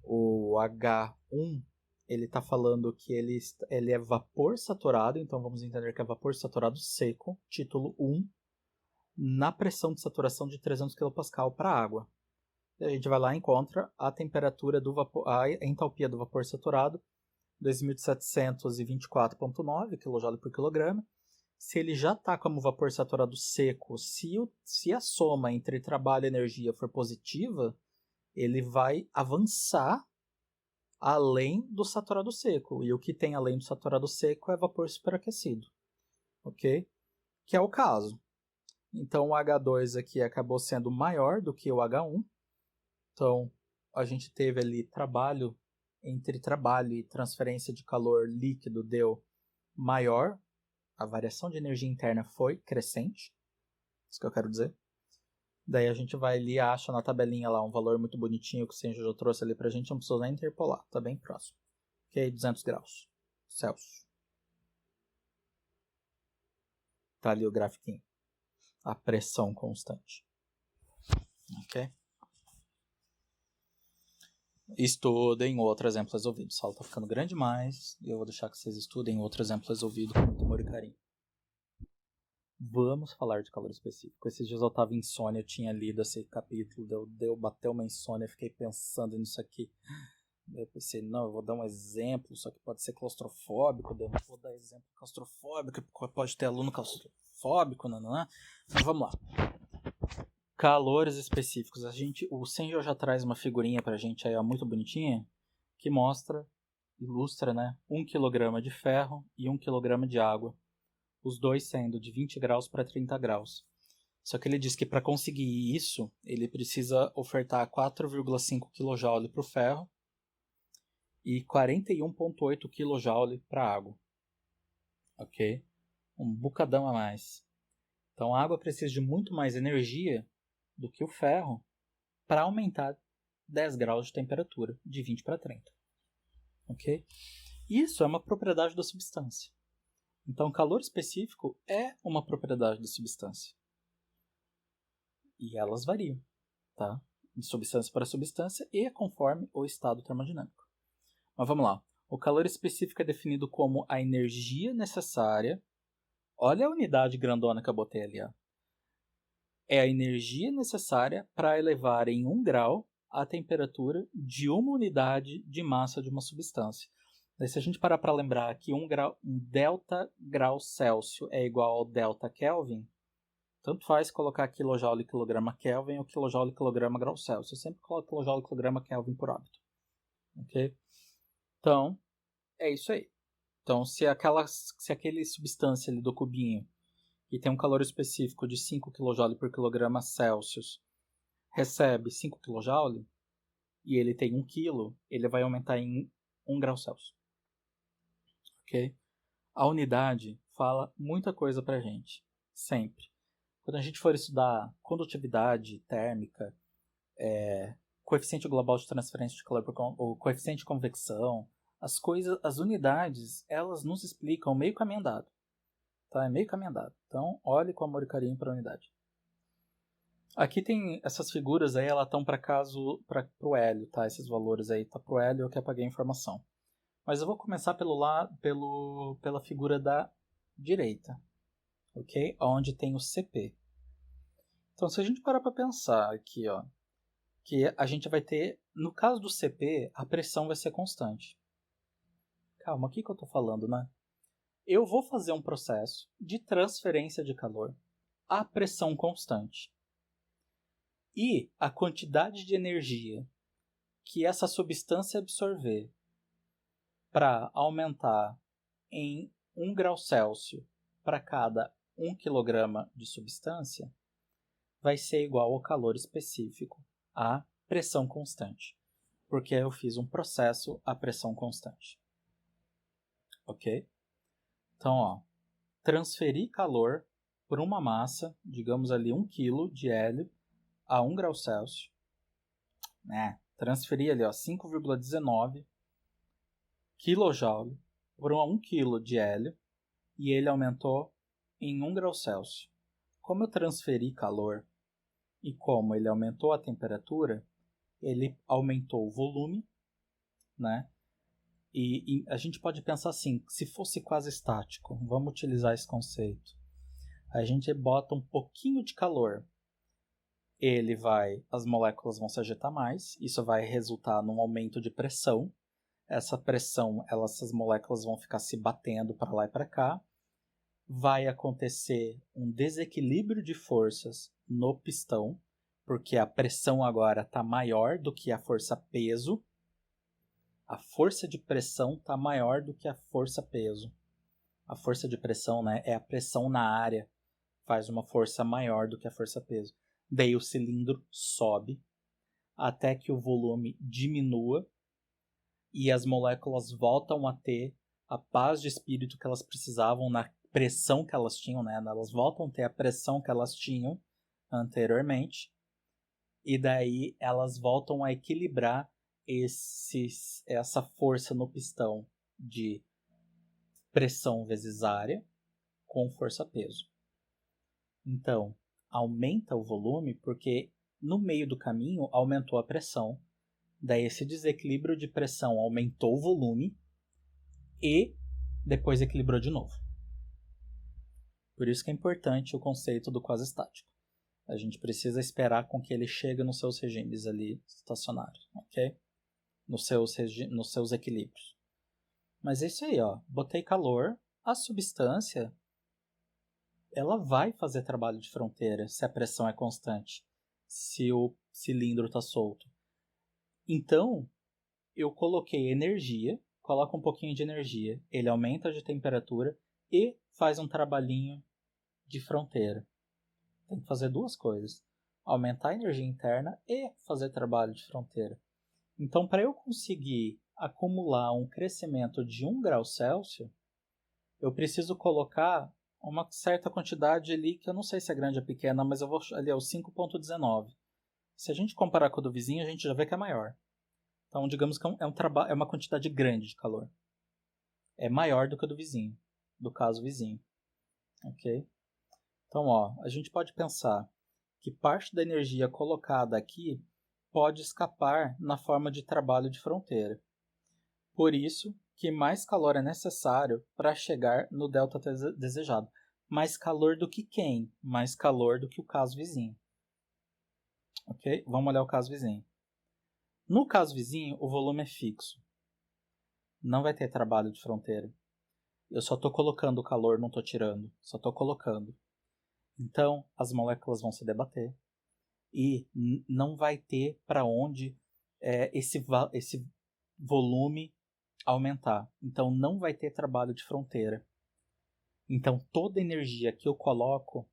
o H1, ele está falando que ele é vapor saturado, então vamos entender que é vapor saturado seco, título 1, na pressão de saturação de 300 kPa para água. E a gente vai lá e encontra a temperatura do vapor, a entalpia do vapor saturado, 2.724,9 kJ por quilograma. Se ele já está como vapor saturado seco, se a soma entre trabalho e energia for positiva, ele vai avançar além do saturado seco. E o que tem além do saturado seco é vapor superaquecido. Ok? Que é o caso. Então o H2 aqui acabou sendo maior do que o H1. Então a gente teve ali trabalho e transferência de calor líquido deu maior. A variação de energia interna foi crescente. Isso que eu quero dizer. Daí a gente vai ali e acha na tabelinha lá um valor muito bonitinho que o Senja já trouxe ali pra gente, não precisa nem interpolar, tá bem próximo. Ok, 200 graus Celsius. Tá ali o grafiquinho. A pressão constante. Ok? Estudem outro exemplo resolvido. A sala tá ficando grande demais e eu vou deixar que vocês estudem outro exemplo resolvido com muito amor e carinho. Vamos falar de calor específico. Esses dias eu tava insônia, eu tinha lido esse capítulo, bateu uma insônia, fiquei pensando nisso aqui. Eu pensei, não, eu vou dar um exemplo, só que pode ser claustrofóbico, daí eu não vou dar exemplo claustrofóbico, porque pode ter aluno claustrofóbico, não. Mas vamos lá. Calores específicos. O Senjo já traz uma figurinha pra gente aí, ó, muito bonitinha, que ilustra, né, 1 kg de ferro e 1 kg de água. Os dois sendo de 20 graus para 30 graus. Só que ele diz que para conseguir isso, ele precisa ofertar 4,5 kJ para o ferro e 41,8 kJ para a água. Ok? Um bocadão a mais. Então a água precisa de muito mais energia do que o ferro para aumentar 10 graus de temperatura, de 20 para 30. Ok? Isso é uma propriedade da substância. Então, calor específico é uma propriedade da substância. E elas variam, tá? De substância para substância e conforme o estado termodinâmico. Mas vamos lá. O calor específico é definido como a energia necessária. Olha a unidade grandona que eu botei ali, ó. É a energia necessária para elevar em 1 grau a temperatura de uma unidade de massa de uma substância. Daí, se a gente parar para lembrar que um delta grau Celsius é igual ao delta Kelvin, tanto faz colocar quilojoule quilograma Kelvin ou quilojoule quilograma grau Celsius. Eu sempre coloco quilojoule quilograma Kelvin por óbito. Ok? Então, é isso aí. Então, se aquele substância ali do cubinho que tem um calor específico de 5 kJ por quilograma Celsius recebe 5 kJ e ele tem 1 kg, ele vai aumentar em 1 grau Celsius. Ok? A unidade fala muita coisa pra gente, sempre. Quando a gente for estudar condutividade térmica, coeficiente global de transferência de calor, ou coeficiente de convecção, as unidades, elas nos explicam meio caminho andado. Tá? É meio caminho andado. Então, olhe com amor e carinho para a unidade. Aqui tem essas figuras aí, elas estão para o hélio, tá? Esses valores aí tá para o hélio, eu que apaguei a informação. Mas eu vou começar pela figura da direita, ok? Onde tem o CP. Então, se a gente parar para pensar aqui, ó, que a gente vai ter, no caso do CP, a pressão vai ser constante. Calma, o que eu estou falando, né? Eu vou fazer um processo de transferência de calor a pressão constante. E a quantidade de energia que essa substância absorver para aumentar em 1 grau Celsius para cada 1 kg de substância vai ser igual ao calor específico à pressão constante, porque eu fiz um processo à pressão constante. Ok? Então, ó, transferir calor por uma massa, digamos ali 1 kg de hélio a 1 grau Celsius, né? Transferir ali 5,19 kJ por 1 kg de hélio e ele aumentou em 1 grau Celsius. Como eu transferi calor e como ele aumentou a temperatura, ele aumentou o volume, né? E a gente pode pensar assim, se fosse quase estático, vamos utilizar esse conceito. A gente bota um pouquinho de calor, as moléculas vão se agitar mais, isso vai resultar num aumento de pressão. Essa pressão, essas moléculas vão ficar se batendo para lá e para cá. Vai acontecer um desequilíbrio de forças no pistão, porque a pressão agora está maior do que a força-peso. A força de pressão está maior do que a força-peso. A força de pressão, né, é a pressão na área, faz uma força maior do que a força-peso. Daí o cilindro sobe até que o volume diminua e as moléculas voltam a ter a paz de espírito que elas precisavam na pressão que elas tinham, né? Elas voltam a ter a pressão que elas tinham anteriormente E daí elas voltam a equilibrar essa força no pistão de pressão vezes área com força-peso. Então, aumenta o volume porque no meio do caminho aumentou a pressão. Daí esse desequilíbrio de pressão aumentou o volume e depois equilibrou de novo. Por isso que é importante o conceito do quase estático. A gente precisa esperar com que ele chegue nos seus regimes ali estacionários, ok? Nos seus equilíbrios. Mas é isso aí, ó. Botei calor, a substância ela vai fazer trabalho de fronteira se a pressão é constante, se o cilindro está solto. Então, eu coloquei energia, coloca um pouquinho de energia, ele aumenta de temperatura e faz um trabalhinho de fronteira. Tem que fazer duas coisas: aumentar a energia interna e fazer trabalho de fronteira. Então, para eu conseguir acumular um crescimento de 1 grau Celsius, eu preciso colocar uma certa quantidade ali, que eu não sei se é grande ou pequena, mas eu vou ali é o 5,19. Se a gente comparar com o do vizinho, a gente já vê que é maior. Então, digamos que é uma quantidade grande de calor. É maior do que o do vizinho, do caso vizinho. Ok? Então, ó, a gente pode pensar que parte da energia colocada aqui pode escapar na forma de trabalho de fronteira. Por isso que mais calor é necessário para chegar no delta desejado. Mais calor do que quem? Mais calor do que o caso vizinho. Ok? Vamos olhar o caso vizinho. No caso vizinho, o volume é fixo. Não vai ter trabalho de fronteira. Eu só estou colocando o calor, não estou tirando. Só estou colocando. Então, as moléculas vão se debater. E não vai ter para onde esse volume aumentar. Então, não vai ter trabalho de fronteira. Então, toda energia que eu coloco,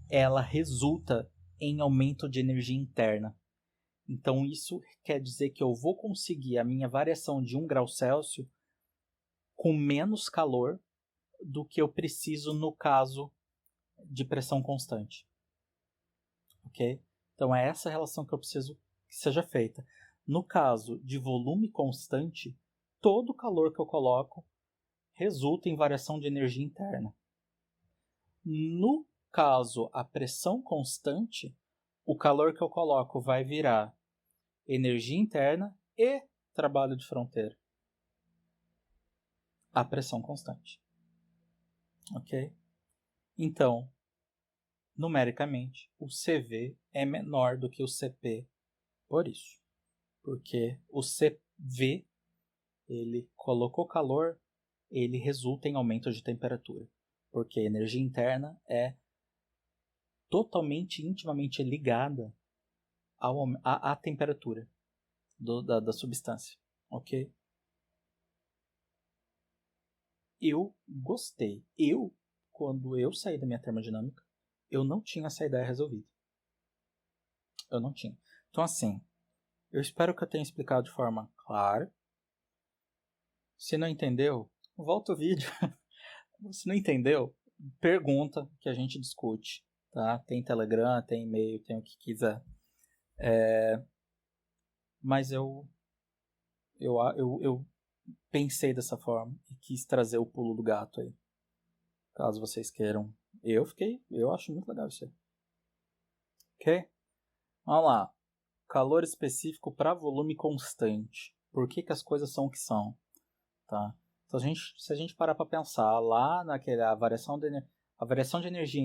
ela resulta em aumento de energia interna. Então, isso quer dizer que eu vou conseguir a minha variação de 1 grau Celsius com menos calor do que eu preciso no caso de pressão constante. Ok? Então, é essa relação que eu preciso que seja feita. No caso de volume constante, todo o calor que eu coloco resulta em variação de energia interna. No caso, a pressão constante, o calor que eu coloco vai virar energia interna e trabalho de fronteira. A pressão constante. Ok? Então, numericamente, o CV é menor do que o CP por isso. Porque o CV, ele colocou calor, ele resulta em aumento de temperatura. Porque a energia interna é totalmente, intimamente ligada à temperatura da substância. Ok? Eu gostei. Quando eu saí da minha termodinâmica, eu não tinha essa ideia resolvida. Eu não tinha. Então, assim, eu espero que eu tenha explicado de forma clara. Se não entendeu, volta o vídeo. Se não entendeu, pergunta que a gente discute. Tá? Tem Telegram, tem e-mail, tem o que quiser. Mas eu pensei dessa forma e quis trazer o pulo do gato aí. Caso vocês queiram. Eu acho muito legal isso aí. Ok? Vamos lá. Calor específico para volume constante. Por que as coisas são o que são? Tá? Então, se a gente parar para pensar lá a variação de energia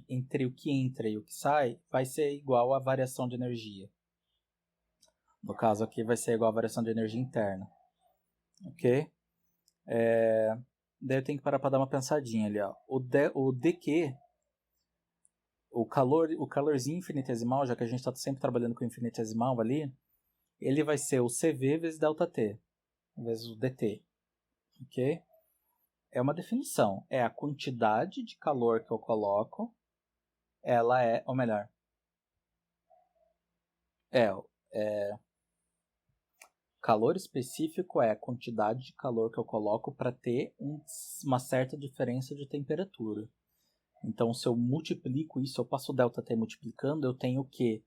entre o que entra e o que sai vai ser igual à variação de energia. No caso aqui vai ser igual à variação de energia interna. Ok? Daí eu tenho que parar para dar uma pensadinha ali. Ó. O dq, o calorzinho infinitesimal, já que a gente está sempre trabalhando com infinitesimal ali, ele vai ser o CV vezes ΔT, vezes o dt. Ok? É uma definição. É a quantidade de calor que eu coloco, ela é, ou melhor, calor específico é a quantidade de calor que eu coloco para ter uma certa diferença de temperatura. Então, se eu multiplico isso, eu passo o ΔT multiplicando, eu tenho que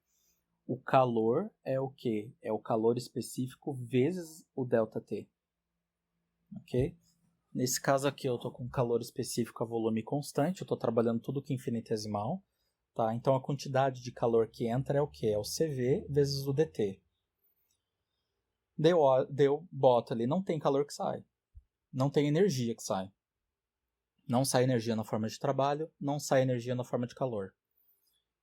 O calor é o quê? É o calor específico vezes o ΔT. Ok? Nesse caso aqui eu estou com calor específico a volume constante, eu estou trabalhando tudo que é infinitesimal. Tá? Então a quantidade de calor que entra é o quê? É o CV vezes o dt. Deu bota ali, não tem calor que sai. Não tem energia que sai. Não sai energia na forma de trabalho, não sai energia na forma de calor.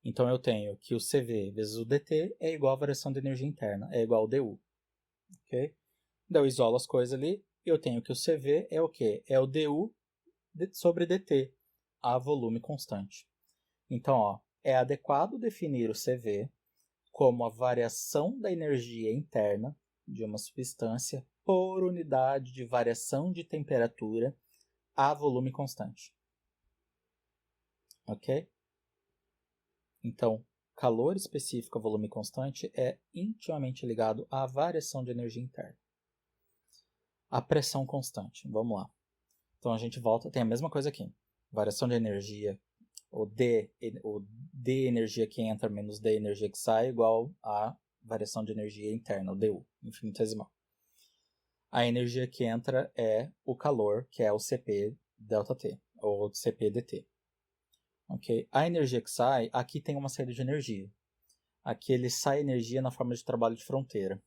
Então eu tenho que o CV vezes o dt é igual à variação de energia interna, é igual ao du. Ok? Então eu isolo as coisas ali, eu tenho que o CV é o quê? É o du sobre dt, a volume constante. Então, ó, é adequado definir o CV como a variação da energia interna de uma substância por unidade de variação de temperatura a volume constante. Ok? Então, calor específico a volume constante é intimamente ligado à variação de energia interna. A pressão constante, vamos lá. Então a gente volta, tem a mesma coisa aqui. Variação de energia, o D energia que entra menos D energia que sai, igual a variação de energia interna, o DU, infinitesimal. A energia que entra é o calor, que é o CP ΔT, ou CP dt. Okay? A energia que sai, aqui tem uma saída de energia. Aqui ele sai energia na forma de trabalho de fronteira.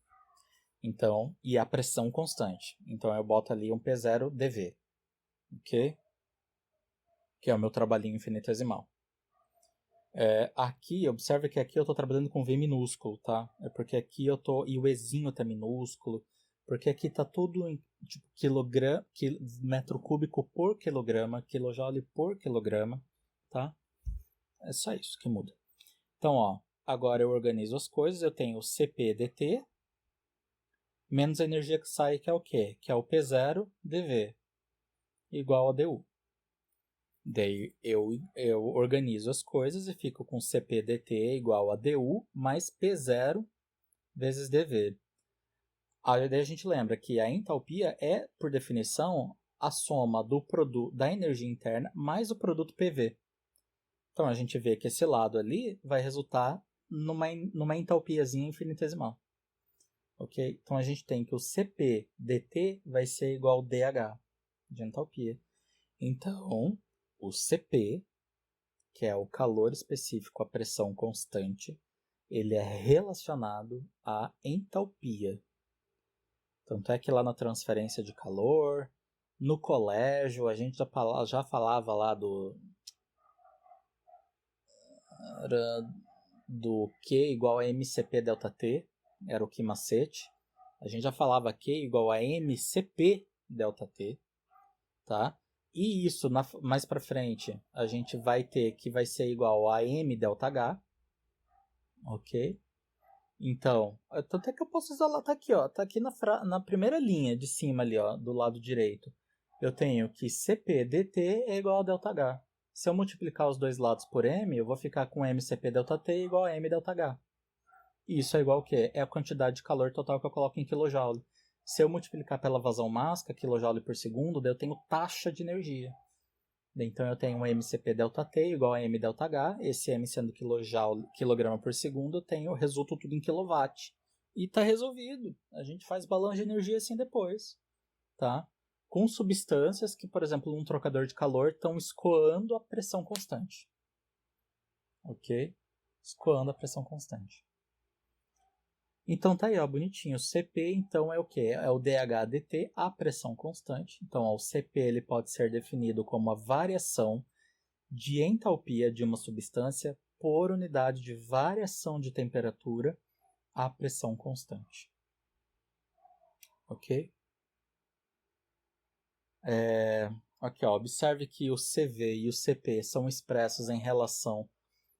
Então, e a pressão constante. Então eu boto ali um P0 dV. Ok? Que é o meu trabalhinho infinitesimal. Aqui, observe que aqui eu estou trabalhando com V minúsculo, tá? É porque aqui eu tô e o Ezinho tá minúsculo, porque aqui tá tudo em tipo, metro cúbico por quilograma, quilojoule por quilograma, tá? É só isso que muda. Então, ó, agora eu organizo as coisas, eu tenho o CP dt menos a energia que sai, que é o quê? Que é o P0 dV igual a du. Daí eu organizo as coisas e fico com CP dt igual a du mais P0 vezes dV. Aí daí a gente lembra que a entalpia é, por definição, a soma do produto da energia interna mais o produto PV. Então a gente vê que esse lado ali vai resultar numa entalpiazinha infinitesimal. Ok? Então a gente tem que o CP dt vai ser igual ao dH de entalpia. Então o CP, que é o calor específico à pressão constante, ele é relacionado à entalpia. Tanto é que lá na transferência de calor, no colégio, a gente já falava lá do Q igual a MCP delta T, era o que macete. A gente já falava Q igual a MCP delta T, tá? E isso, mais para frente, a gente vai ter que vai ser igual a M delta H, ok? Então, tanto é que eu posso isolar, tá aqui, ó, tá aqui na primeira linha de cima ali, ó, do lado direito. Eu tenho que CP dt é igual a ΔH. Se eu multiplicar os dois lados por m, eu vou ficar com mCp ΔT igual a m ΔH. E isso é igual ao quê? É a quantidade de calor total que eu coloco em kJ. Se eu multiplicar pela vazão mássica, kJ por segundo, daí eu tenho taxa de energia. Então eu tenho um mCp ΔT igual a m ΔH, esse m sendo quilograma por segundo, resulta tudo em quilowatt. E está resolvido. A gente faz balanço de energia assim depois, tá? Com substâncias que, por exemplo, num trocador de calor estão escoando a pressão constante. Ok? Escoando a pressão constante. Então tá aí, ó, bonitinho. O CP, então, é o quê? É o dH/dt, a pressão constante. Então, ó, o CP ele pode ser definido como a variação de entalpia de uma substância por unidade de variação de temperatura à pressão constante. Ok? Aqui, ó, observe que o CV e o CP são expressos em relação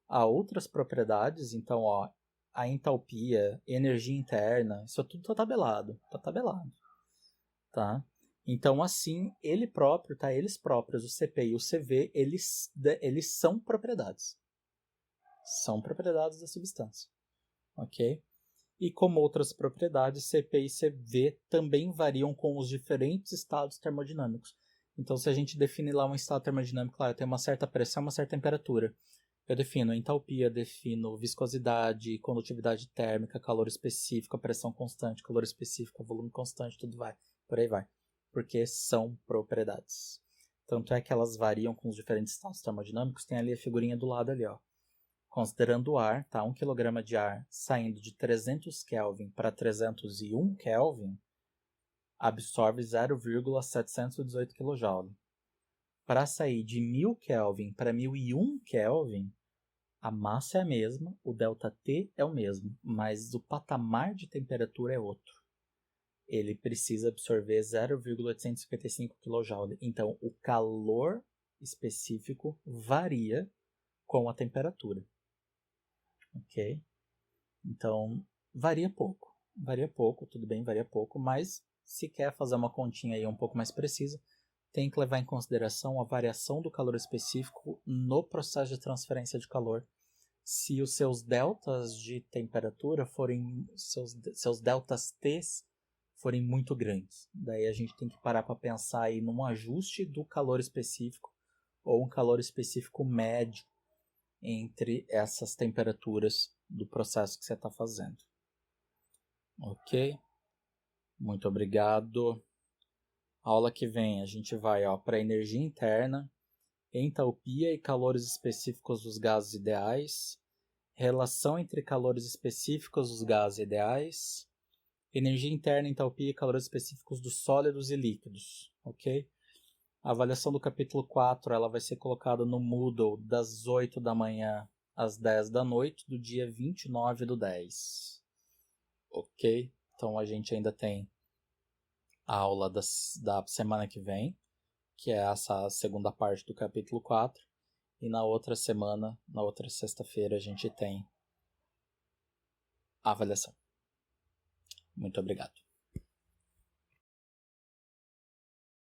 a outras propriedades. Então, ó, a entalpia, energia interna, isso tudo está tabelado. Tá tabelado. Tá? Então, assim, eles próprios, o CP e o CV, eles são propriedades. São propriedades da substância. Ok? E como outras propriedades, CP e CV também variam com os diferentes estados termodinâmicos. Então, se a gente definir lá um estado termodinâmico, claro, tem uma certa pressão, uma certa temperatura. Eu defino entalpia, defino viscosidade, condutividade térmica, calor específico, pressão constante, calor específico, volume constante, tudo vai. Por aí vai. Porque são propriedades. Tanto é que elas variam com os diferentes estados termodinâmicos. Tem ali a figurinha do lado ali, ó. Considerando o ar, tá? 1 kg de ar saindo de 300 Kelvin para 301 Kelvin, absorve 0,718 kJ. Para sair de 1000 Kelvin para 1001 Kelvin, a massa é a mesma, o ΔT é o mesmo, mas o patamar de temperatura é outro. Ele precisa absorver 0,855 kJ. Então, o calor específico varia com a temperatura. Ok? Então, varia pouco, tudo bem, varia pouco, mas se quer fazer uma continha aí um pouco mais precisa, tem que levar em consideração a variação do calor específico no processo de transferência de calor. Se os seus deltas de temperatura forem, seus deltas T's forem muito grandes, daí a gente tem que parar para pensar aí num ajuste do calor específico ou um calor específico médio entre essas temperaturas do processo que você está fazendo. Ok? Muito obrigado. Aula que vem a gente vai para energia interna, entalpia e calores específicos dos gases ideais, relação entre calores específicos dos gases ideais, energia interna, entalpia e calores específicos dos sólidos e líquidos. Ok? A avaliação do capítulo 4 ela vai ser colocada no Moodle das 8 da manhã às 10 da noite do dia 29/10. Ok? Então a gente ainda tem a aula da semana que vem, que é essa segunda parte do capítulo 4. E na outra semana, na outra sexta-feira, a gente tem a avaliação. Muito obrigado.